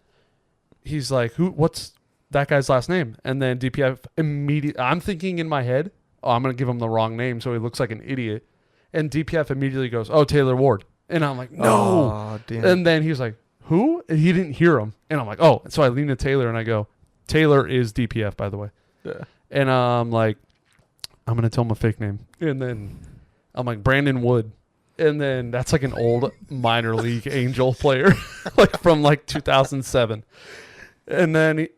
he's like, what's that guy's last name? And then DPF immediately, I'm thinking in my head, oh, I'm going to give him the wrong name so he looks like an idiot. And DPF immediately goes, oh, Taylor Ward. And I'm like, no. Oh, damn. And then he's like, who? And he didn't hear him. And I'm like, oh. So I lean to Taylor and I go, Taylor is DPF, by the way. Yeah. And I'm like, I'm going to tell him a fake name. And then I'm like, Brandon Wood. And then that's like an old minor league Angel player, like from like 2007. And then he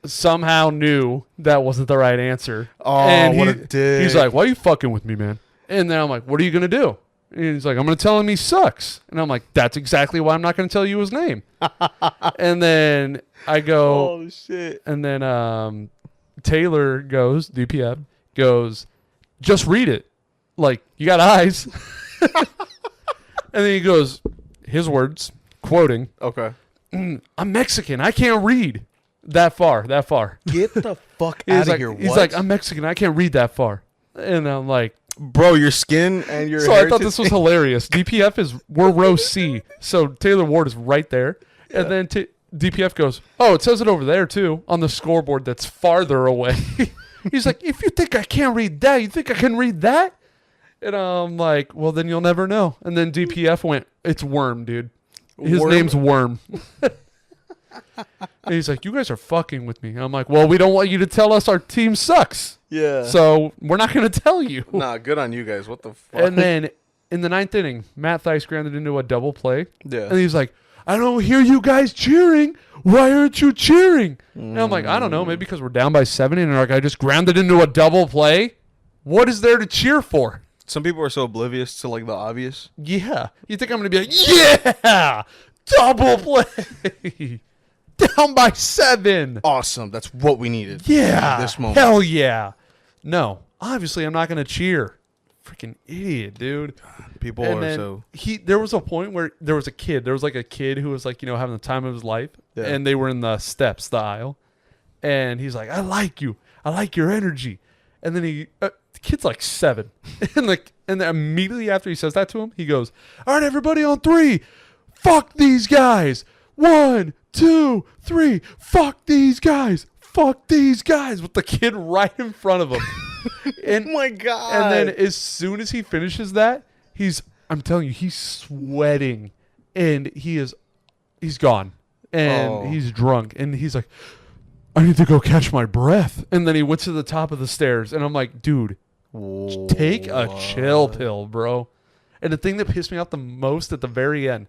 somehow knew that wasn't the right answer. Oh, and what a dick. He's like, why are you fucking with me, man? And then I'm like, what are you going to do? And he's like, I'm going to tell him he sucks. And I'm like, that's exactly why I'm not going to tell you his name. And then I go, oh, shit. And then Taylor goes, DPF goes, just read it. Like, you got eyes. And then he goes, his words, quoting, okay, I'm Mexican. I can't read that far. Get the fuck out of here. He's like, I'm Mexican. I can't read that far. And I'm like, bro, your skin and your So heritage. I thought this was hilarious. DPF we're row C. So Taylor Ward is right there. Yeah. And then DPF goes, oh, it says it over there too on the scoreboard that's farther away. He's like, if you think I can't read that, you think I can read that? And I'm like, well, then you'll never know. And then DPF went, it's Worm, dude. His Worm? name's Worm. And he's like, you guys are fucking with me. And I'm like, well, we don't want you to tell us our team sucks. Yeah. So we're not going to tell you. Nah, good on you guys. What the fuck? And then in the 9th inning, Matt Theis grounded into a double play. Yeah. And he's like, I don't hear you guys cheering. Why aren't you cheering? And I'm like, I don't know. Maybe because we're down by 7 and our guy just grounded into a double play. What is there to cheer for? Some people are so oblivious to like the obvious. Yeah. You think I'm going to be like, yeah, double play. Down by 7. Awesome. That's what we needed. Yeah. At this moment. Hell yeah. No. Obviously, I'm not going to cheer. Freaking idiot, dude. People And are then so. there was a point where there was a kid. There was like a kid who was like, having the time of his life. Yeah. And they were in the steps, the aisle. And he's like, I like you. I like your energy. And then the kid's like 7. and then immediately after he says that to him, he goes, all right, everybody on 3. Fuck these guys. 1, 2, 3. Fuck these guys. Fuck these guys. With the kid right in front of him. And, Oh my God. And then as soon as he finishes that, I'm telling you, he's sweating. And he's gone. And he's drunk. And he's like, I need to go catch my breath. And then he went to the top of the stairs. And I'm like, dude, take a chill pill, bro. And the thing that pissed me off the most at the very end,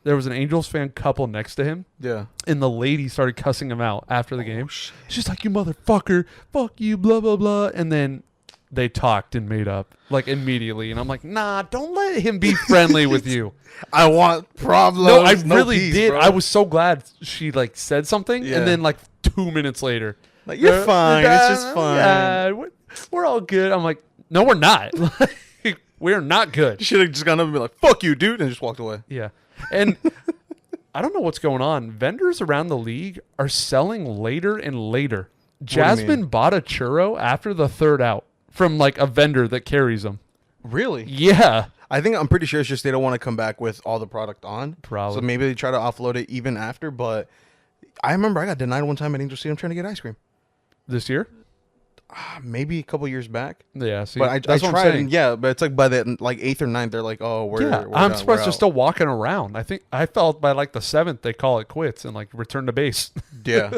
there was an Angels fan couple next to him. Yeah. And the lady started cussing him out after the game. She's like, you motherfucker. Fuck you, blah, blah, blah. And then they talked and made up, like, immediately. And I'm like, nah, don't let him be friendly with you. I want problems. No, I really peace, did. bro. I was so glad she, like, said something. Yeah. And then, like, 2 minutes later. Like, you're fine. It's just fine. Yeah, we're all good. I'm like, no, we're not. We're not good. You should have just gone up and be like, fuck you, dude, and just walked away. Yeah. And I don't know what's going on. Vendors around the league are selling later and later. Jasmine bought a churro after the 3rd out from like a vendor that carries them. Really? Yeah. I'm pretty sure it's just they don't want to come back with all the product on. Probably. So maybe they try to offload it even after. But I remember I got denied one time at Angel Stadium trying to get ice cream. This year? Maybe a couple years back. Yeah. See, But I that's what I'm tried. saying. And yeah, but it's like by the like 8th or 9th, they're like, oh, we're I'm done, surprised we're they're out. still walking around. I think I felt by like the 7th they call it quits and like return to base. Yeah.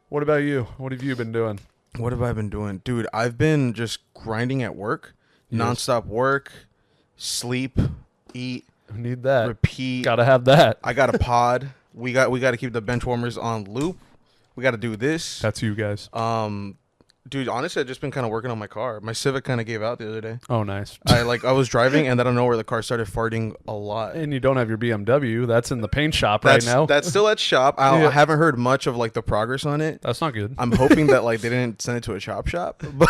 What about you? What have you been doing? What have I been doing? Dude, I've been just grinding at work. Yes. Nonstop work, sleep, eat, I need that. repeat. Gotta have that. I got a pod. We got to keep the bench warmers on loop. We got to do this. That's you guys. Dude, honestly, I've just been kind of working on my car. My Civic kind of gave out the other day. Oh, nice. I was driving, and I don't know where the car started farting a lot. And you don't have your BMW. That's in the paint shop right now. That's still at shop. I haven't heard much of like the progress on it. That's not good. I'm hoping that like they didn't send it to a chop shop, but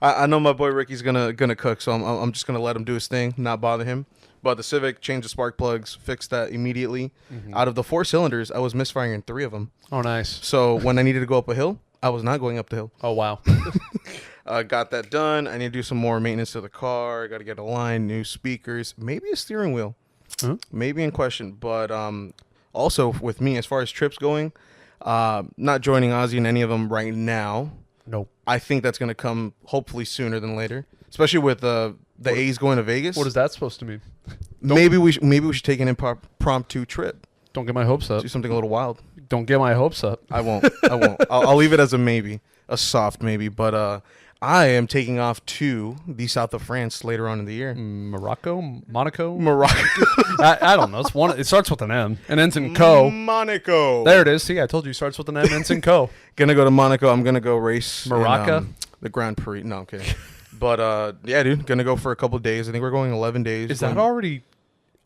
I know my boy Ricky's gonna cook, so I'm just gonna let him do his thing, not bother him. But the Civic, changed the spark plugs, fixed that immediately. Mm-hmm. Out of the 4 cylinders, I was misfiring in 3 of them. Oh, nice. So when I needed to go up a hill, I was not going up the hill. Oh, wow. Got that done. I need to do some more maintenance to the car. Got to get a line, new speakers, maybe a steering wheel, maybe in question. But also with me, as far as trips going, not joining Ozzy in any of them right now. Nope. I think that's going to come hopefully sooner than later, especially with the A's going to Vegas. What is that supposed to mean? Maybe we should take an impromptu trip. Don't get my hopes up. Do something a little wild. Don't get my hopes up. I won't. I'll leave it as a maybe, a soft maybe. But I am taking off to the south of France later on in the year. Monaco. I don't know. It's one. It starts with an M and ends in Co. Monaco. There it is. See, I told you. It starts with an M, ends in Co. Gonna go to Monaco. I'm gonna go race Morocco. in, the Grand Prix. No, I'm kidding. But yeah, dude, gonna go for a couple of days. I think we're going 11 days. Is that already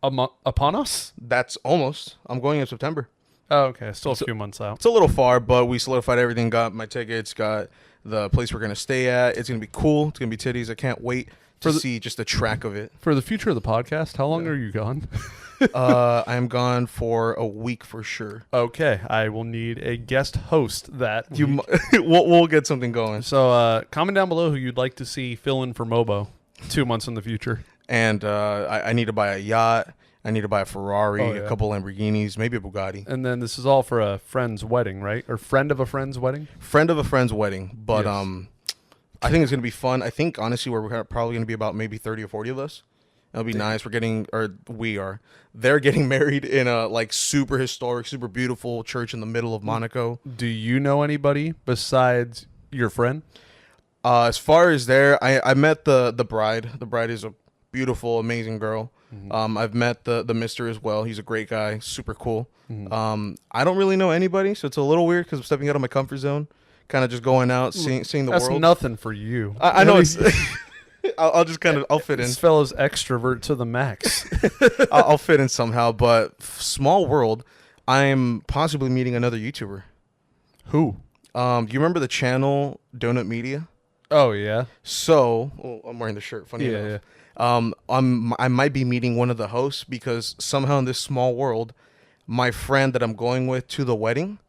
upon us? That's almost. I'm going in September. Oh, okay. Still a few months out. It's a little far, but we solidified everything. Got my tickets. Got the place we're gonna stay at. It's gonna be cool. It's gonna be titties. I can't wait to see just the track of it. For the future of the podcast, how long are you gone? I am gone for a week for sure. Okay, I will need a guest host that week. We'll get something going. So comment down below who you'd like to see fill in for MOBO 2 months in the future. And I need to buy a yacht. I need to buy a Ferrari, a couple Lamborghinis, maybe a Bugatti. And then this is all for a friend's wedding, right? Or friend of a friend's wedding? Friend of a friend's wedding. But yes. I think it's going to be fun. I think, honestly, we're probably going to be about maybe 30 or 40 of us. It'll be nice. They're getting married in a like super historic, super beautiful church in the middle of Monaco. Do you know anybody besides your friend? As far as I met the bride. The bride is a beautiful, amazing girl. Mm-hmm. I've met the mister as well. He's a great guy, super cool. Mm-hmm. I don't really know anybody, so it's a little weird because I'm stepping out of my comfort zone, kind of just going out, seeing the world. That's nothing for you. I know it's... I'll just kind of I'll fit in. This fellow's extrovert to the max. I'll fit in somehow, but small world. I'm possibly meeting another YouTuber. Who? Do you remember the channel Donut Media? Oh yeah. So I'm wearing the shirt. Funny enough. Yeah. I might be meeting one of the hosts because somehow in this small world, my friend that I'm going with to the wedding,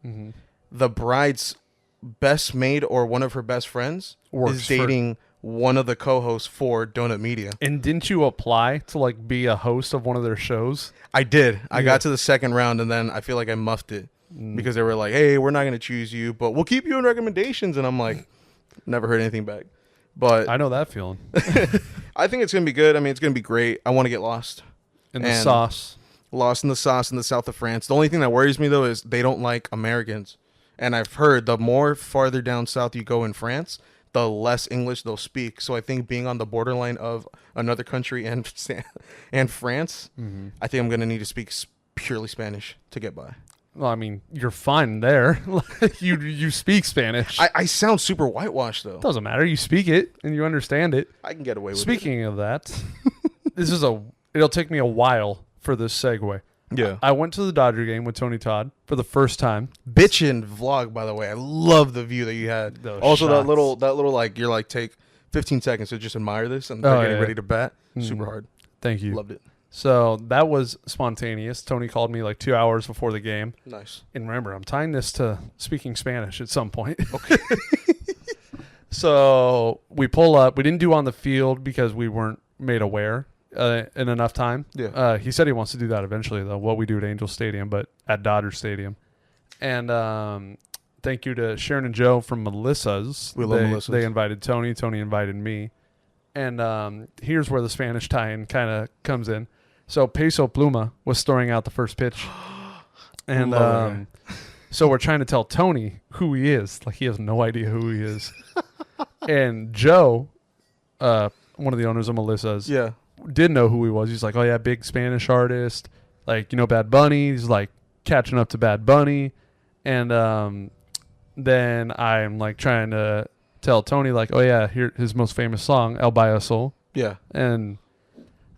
the bride's best maid or one of her best friends is dating one of the co-hosts for Donut Media. And didn't you apply to like be a host of one of their shows? I did. I got to the second round and then I feel like I muffed it because they were like, "Hey, we're not going to choose you, but we'll keep you in recommendations." And I'm like, never heard anything back. But I know that feeling. I think it's going to be good. I mean, it's going to be great. I want to get lost. In the sauce. Lost in the sauce in the south of France. The only thing that worries me though is they don't like Americans. And I've heard the more farther down south you go in France, the less English they'll speak. So I think being on the borderline of another country and France, I think I'm going to need to speak purely Spanish to get by. Well, I mean, you're fine there. you speak Spanish. I sound super whitewashed, though. Doesn't matter. You speak it and you understand it. I can get away with it. Speaking of that, it'll take me a while for this segue. Yeah. I went to the Dodger game with Tony Todd for the first time. Bitchin' vlog, by the way. I love the view that you had. Those also, shots. that little like, you're like, take 15 seconds to just admire this and they're getting ready to bat. Super hard. Thank you. Loved it. So that was spontaneous. Tony called me like 2 hours before the game. Nice. And remember, I'm tying this to speaking Spanish at some point. Okay. So we pull up. We didn't do on the field because we weren't made aware in enough time. Yeah. He said he wants to do that eventually, though, what we do at Angel Stadium, but at Dodger Stadium. And thank you to Sharon and Joe from Melissa's. We love Melissa's. They invited Tony. Tony invited me. And here's where the Spanish tie-in kind of comes in. So Peso Pluma was throwing out the first pitch. And so we're trying to tell Tony who he is. Like, he has no idea who he is. And Joe, one of the owners of Melissa's, did know who he was. He's like, "Oh, yeah, big Spanish artist. Like, you know, Bad Bunny." He's like catching up to Bad Bunny. And then I'm like trying to tell Tony, like, "Oh, yeah, here his most famous song, El Bayo Sol." Yeah. And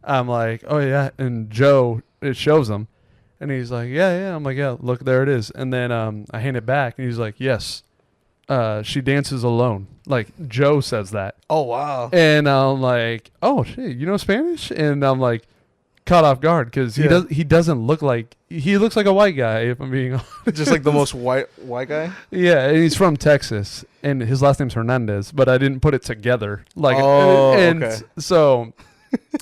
I'm like, "Oh, yeah." And Joe, it shows him. And he's like, yeah. I'm like, "Yeah, look, there it is." And then I hand it back, and he's like, "Yes, she dances alone." Like, Joe says that. Oh, wow. And I'm like, "Oh, shit, you know Spanish?" And I'm like, caught off guard because he doesn't look like, he looks like a white guy, if I'm being honest. Just like the most white guy? Yeah, and he's from Texas, and his last name's Hernandez, but I didn't put it together. Like, okay. So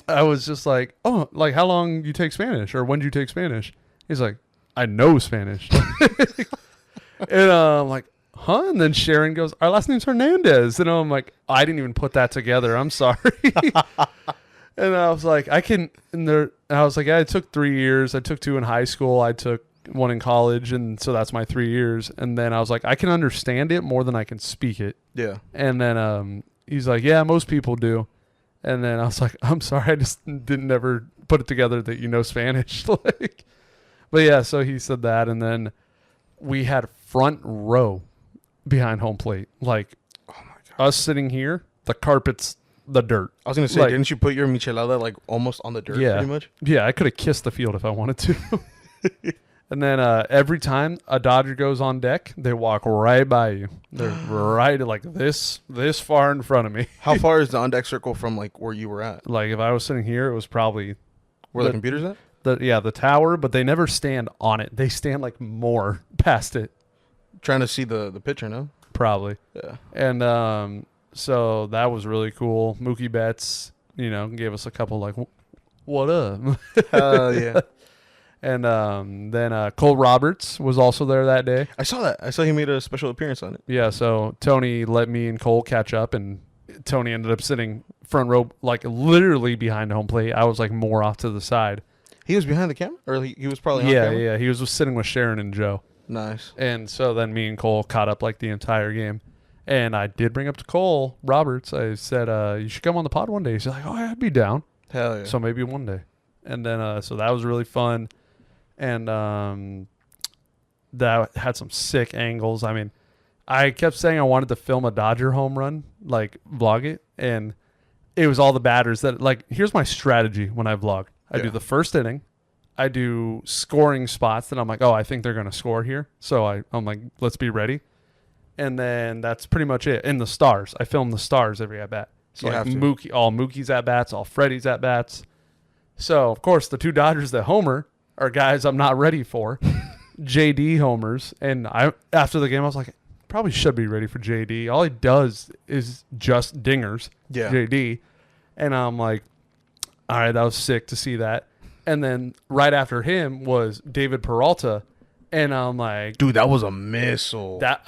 I was just like, "Oh, like, how long you take Spanish, or when did you take Spanish?" He's like, "I know Spanish." And I'm like, "Huh?" And then Sharon goes, "Our last name's Hernandez." And I'm like, "I didn't even put that together. I'm sorry." And I was like, I was like, "Yeah, I took 3 years. I took 2 in high school. I took 1 in college. And so that's my 3 years." And then I was like, "I can understand it more than I can speak it." Yeah. And then he's like, "Yeah, most people do." And then I was like, "I'm sorry. I just didn't ever put it together that you know Spanish." Like, but yeah, so he said that. And then we had front row behind home plate. Like, oh my God, us sitting here, the carpet's the dirt. I was going to say, like, didn't you put your michelada like almost on the dirt pretty much? Yeah, I could have kissed the field if I wanted to. And then every time a Dodger goes on deck, they walk right by you. They're right like this far in front of me. How far is the on deck circle from like where you were at? Like, if I was sitting here, it was probably where the computer's at? The tower, but they never stand on it. They stand like more past it. Trying to see the picture, no? Probably. Yeah. And so that was really cool. Mookie Betts, gave us a couple like, "What up?" Yeah. And then Cole Roberts was also there that day. I saw that. I saw he made a special appearance on it. Yeah, so Tony let me and Cole catch up, and Tony ended up sitting front row, like literally behind home plate. I was like more off to the side. He was behind the camera? Or he was probably on camera? Yeah. He was sitting with Sharon and Joe. Nice. And so then me and Cole caught up like the entire game. And I did bring up to Cole Roberts. I said, you should come on the pod one day. He's like, oh, I'd be down. Hell yeah. So maybe one day. And then, so that was really fun. And that had some sick angles. I mean, I kept saying I wanted to film a Dodger home run, like vlog it. And it was all the batters that, like, here's my strategy when I vlog. I do the first inning. I do scoring spots that I'm like, oh, I think they're going to score here. So I'm like, let's be ready. And then that's pretty much it. In the stars. I film the stars every at-bat. So like all Mookie's at-bats, all Freddie's at-bats. So, of course, the two Dodgers that homer are guys I'm not ready for. JD homers. And after the game, I was like, probably should be ready for JD. All he does is just dingers, JD. And I'm like, all right, that was sick to see that. And then right after him was David Peralta. And I'm like, dude, that was a missile. That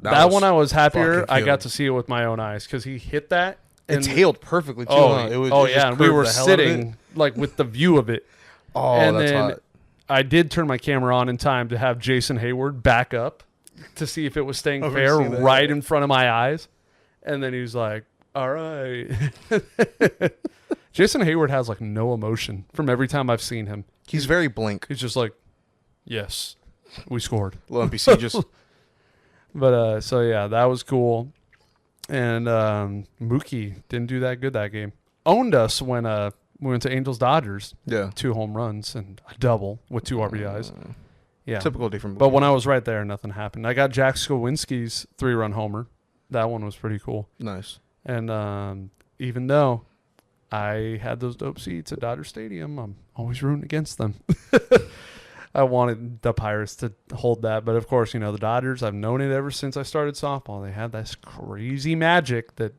one I was happier. I got to see it with my own eyes because he hit that. And it tailed perfectly, too. And we were sitting like with the view of it. Oh, and that's then hot. I did turn my camera on in time to have Jason Hayward back up to see if it was staying fair right in front of my eyes. And then he was like, all right. Jason Hayward has like no emotion from every time I've seen him. He's very blank. He's just like, yes, we scored. Little NPC just. But so yeah, that was cool. And Mookie didn't do that good that game. Owned us when we went to Angels Dodgers. Yeah. 2 home runs and a double with 2 RBIs. Yeah. Typical different. But when I was right there, nothing happened. I got Jack Skowinski's 3-run homer. That one was pretty cool. Nice. And even though I had those dope seats at Dodger Stadium, I'm always rooting against them. I wanted the Pirates to hold that. But, of course, the Dodgers, I've known it ever since I started softball. They have this crazy magic that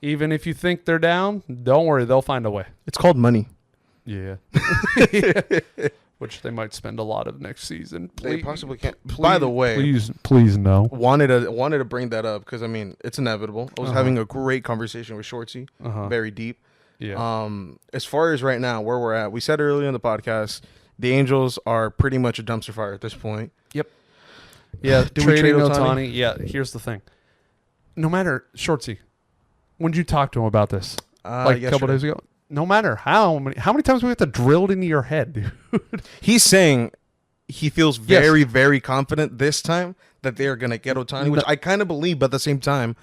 even if you think they're down, don't worry, they'll find a way. It's called money. Yeah. Which they might spend a lot of next season. They possibly can't. By the way, please no. Wanted to bring that up because it's inevitable. I was having a great conversation with Shortsy, very deep. Yeah. As far as right now where we're at, we said earlier in the podcast, the Angels are pretty much a dumpster fire at this point. Yep. Yeah. Trading Ohtani. Yeah. Here's the thing. No matter Shortsy, when did you talk to him about this? A couple days ago. No matter how many times we have to drill it into your head, dude. He's saying he feels very, very confident this time that they're going to get Ohtani, which I kind of believe, but at the same time,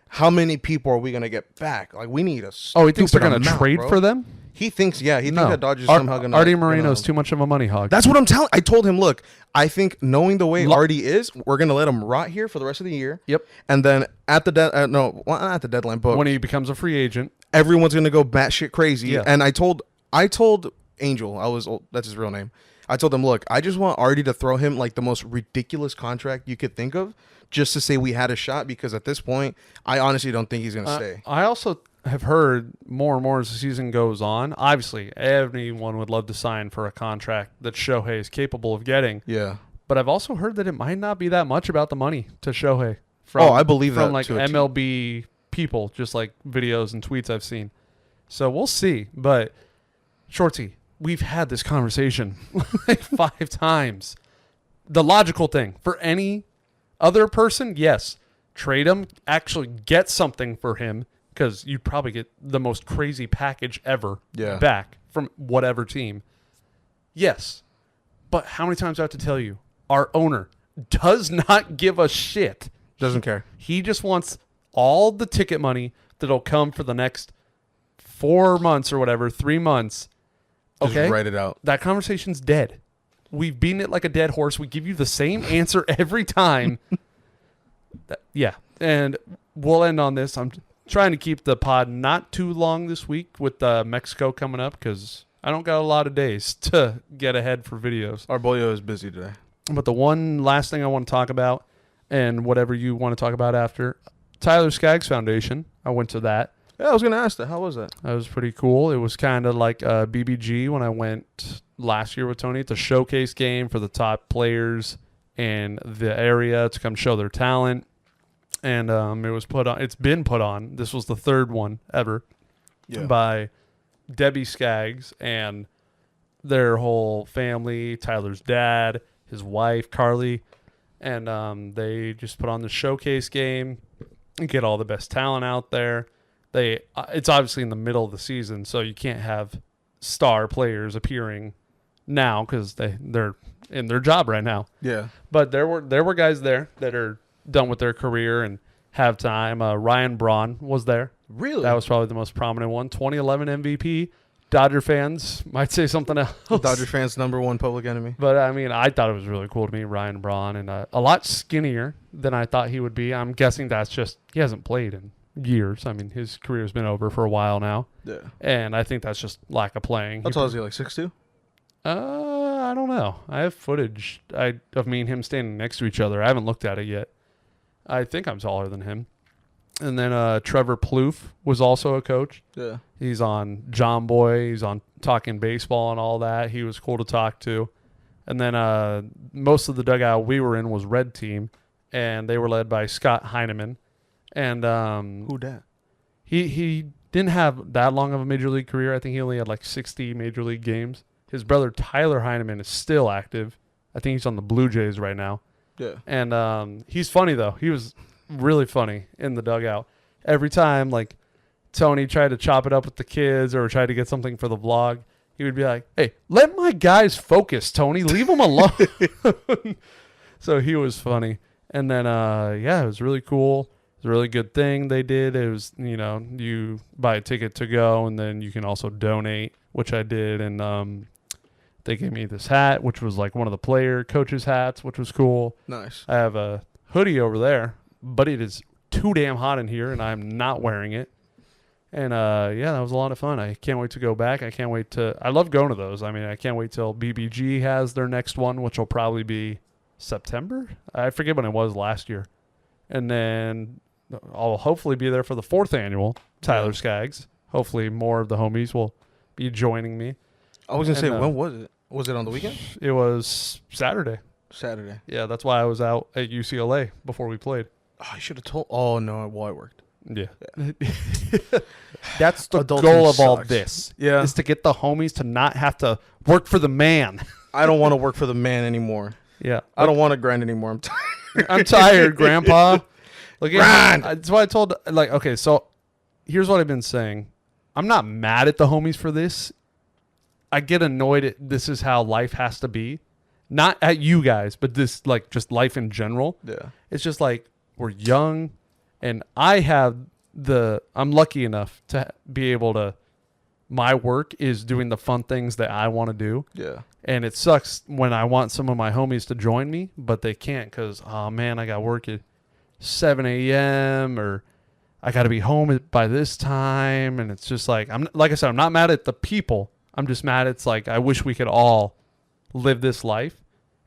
how many people are we going to get back? Like, we need a he thinks they're going to trade for them? He thinks, he thinks that Dodgers somehow going to... Artie Moreno's too much of a money hog. That's what I'm telling... I told him, look, I think knowing the way Artie is, we're going to let him rot here for the rest of the year. Yep. And then at the... not at the deadline, but... when he becomes a free agent... everyone's going to go batshit crazy. Yeah. And I told Angel, that's his real name. I told him, look, I just want Artie to throw him like the most ridiculous contract you could think of just to say we had a shot, because at this point, I honestly don't think he's going to stay. I also have heard more and more as the season goes on. Obviously, everyone would love to sign for a contract that Shohei is capable of getting. Yeah. But I've also heard that it might not be that much about the money to Shohei. I believe that from like MLB people, just like videos and tweets I've seen. So we'll see. But Shorty, we've had this conversation like 5 times. The logical thing for any other person, yes, trade him, actually get something for him, because you'd probably get the most crazy package ever back from whatever team. Yes. But how many times do I have to tell you? Our owner does not give a shit. Doesn't care. He just wants all the ticket money that'll come for the next 4 months or whatever, 3 months. Okay? Just write it out. That conversation's dead. We've beaten it like a dead horse. We give you the same answer every time. And we'll end on this. I'm trying to keep the pod not too long this week with Mexico coming up, because I don't got a lot of days to get ahead for videos. Our boyo is busy today. But the one last thing I want to talk about, and whatever you want to talk about after, Tyler Skaggs Foundation. I went to that. Yeah, I was going to ask that. How was that? That was pretty cool. It was kind of like BBG when I went last year with Tony. It's a showcase game for the top players in the area to come show their talent. And it was put on. It's been put on. This was the third one ever by Debbie Skaggs and their whole family, Tyler's dad, his wife, Carly. And they just put on the showcase game and get all the best talent out there. It's obviously in the middle of the season, so you can't have star players appearing now because they're in their job right now. Yeah. But there were guys there that are done with their career and have time. Ryan Braun was there. Really? That was probably the most prominent one. 2011 MVP. Dodger fans might say something else. Dodger fans' number one public enemy. But, I mean, I thought it was really cool to meet Ryan Braun, and a lot skinnier than I thought he would be. I'm guessing that's just he hasn't played in years. I mean, his career's been over for a while now. Yeah. And I think that's just lack of playing. How tall is he, like 6'2"? I don't know. I have footage of me and him standing next to each other. I haven't looked at it yet. I think I'm taller than him. And then Trevor Plouffe was also a coach. Yeah. He's on John Boy. He's on Talking Baseball and all that. He was cool to talk to. And then most of the dugout we were in was Red Team, and they were led by Scott Heineman. And who dat? He didn't have that long of a major league career. I think he only had like 60 major league games. His brother Tyler Heineman is still active. I think he's on the Blue Jays right now. Yeah. And he's funny, though. He was really funny in the dugout. Every time, like, Tony tried to chop it up with the kids or tried to get something for the vlog, he would be like, hey, let my guys focus, Tony. Leave them alone. So he was funny. And then, it was really cool. It was a really good thing they did. It was, you buy a ticket to go, and then you can also donate, which I did. And they gave me this hat, which was like one of the coaches' hats, which was cool. Nice. I have a hoodie over there, but it is too damn hot in here, and I'm not wearing it. And, that was a lot of fun. I can't wait to go back. I love going to those. I mean, I can't wait till BBG has their next one, which will probably be September. I forget when it was last year. And then I'll hopefully be there for the 4th annual Tyler Skaggs. Hopefully more of the homies will be joining me. I was going to say, when was it? Was it on the weekend? It was Saturday. Saturday. Yeah, that's why I was out at UCLA before we played. Oh, I should have told. Oh, no. Well, I worked. Yeah. That's the goal of all this. Yeah. Is to get the homies to not have to work for the man. I don't want to work for the man anymore. Yeah. I don't want to grind anymore. I'm tired. I'm tired, Grandpa. Look, grind. That's why I told, okay, so here's what I've been saying. I'm not mad at the homies for this. I get annoyed at this is how life has to be. Not at you guys, but this, just life in general. Yeah. It's just we're young, and I'm lucky enough to be able to, my work is doing the fun things that I want to do. Yeah. And it sucks when I want some of my homies to join me, but they can't because, oh, man, I got work at 7 a.m. or I got to be home by this time. And it's just like I said, I'm not mad at the people. I'm just mad. It's I wish we could all live this life.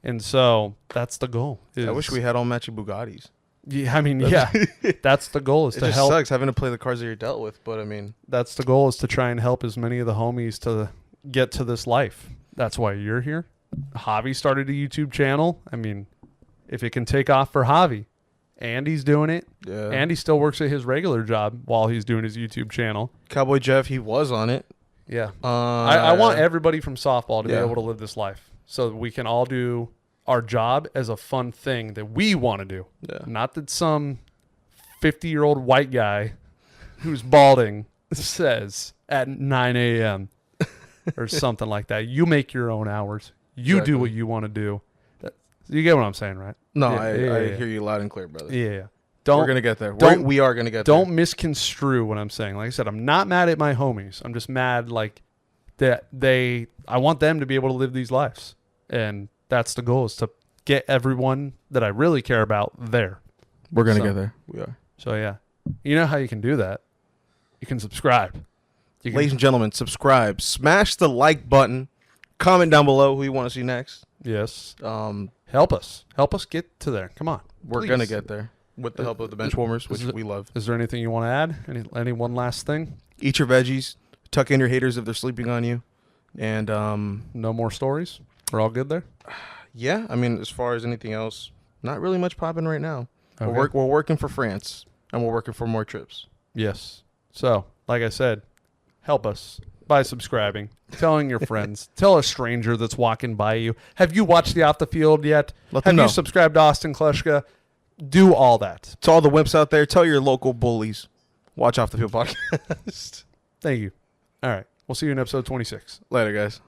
And so that's the goal. I wish we had all matching Bugattis. Yeah, I mean, that's the goal is to help. It sucks having to play the cards that you're dealt with, but I mean. That's the goal is to try and help as many of the homies to get to this life. That's why you're here. Javi started a YouTube channel. I mean, if it can take off for Javi, Andy's doing it. Yeah. Andy still works at his regular job while he's doing his YouTube channel. Cowboy Jeff, he was on it. Yeah. I want everybody from softball to be able to live this life so that we can all do our job as a fun thing that we want to do. Yeah. Not that some 50-year-old white guy who's balding says at 9 a.m. or something like that. You make your own hours. You do what you want to do. You get what I'm saying, right? No, I hear you loud and clear, brother. Yeah. We're going to get there. We are going to get there. Don't misconstrue what I'm saying. Like I said, I'm not mad at my homies. I'm just mad that I want them to be able to live these lives. And that's the goal is to get everyone that I really care about there. We're going to get there. We are. So, yeah. You know how you can do that? You can subscribe. Ladies and gentlemen, subscribe. Smash the like button. Comment down below who you want to see next. Yes. Help us. Help us get to there. Come on. We're going to get there with the help of the bench warmers, which we love. Is there anything you want to add? Any one last thing? Eat your veggies. Tuck in your haters if they're sleeping on you. And no more stories? We're all good there? Yeah. I mean, as far as anything else, not really much popping right now. Okay. We're working for France, and we're working for more trips. Yes. So, like I said, help us by subscribing, telling your friends, tell a stranger that's walking by you. Have you watched the Off the Field yet? Have you subscribed to Austin Kleschka? Do all that. To all the wimps out there, tell your local bullies. Watch Off the Field podcast. Thank you. All right. We'll see you in episode 26. Later, guys.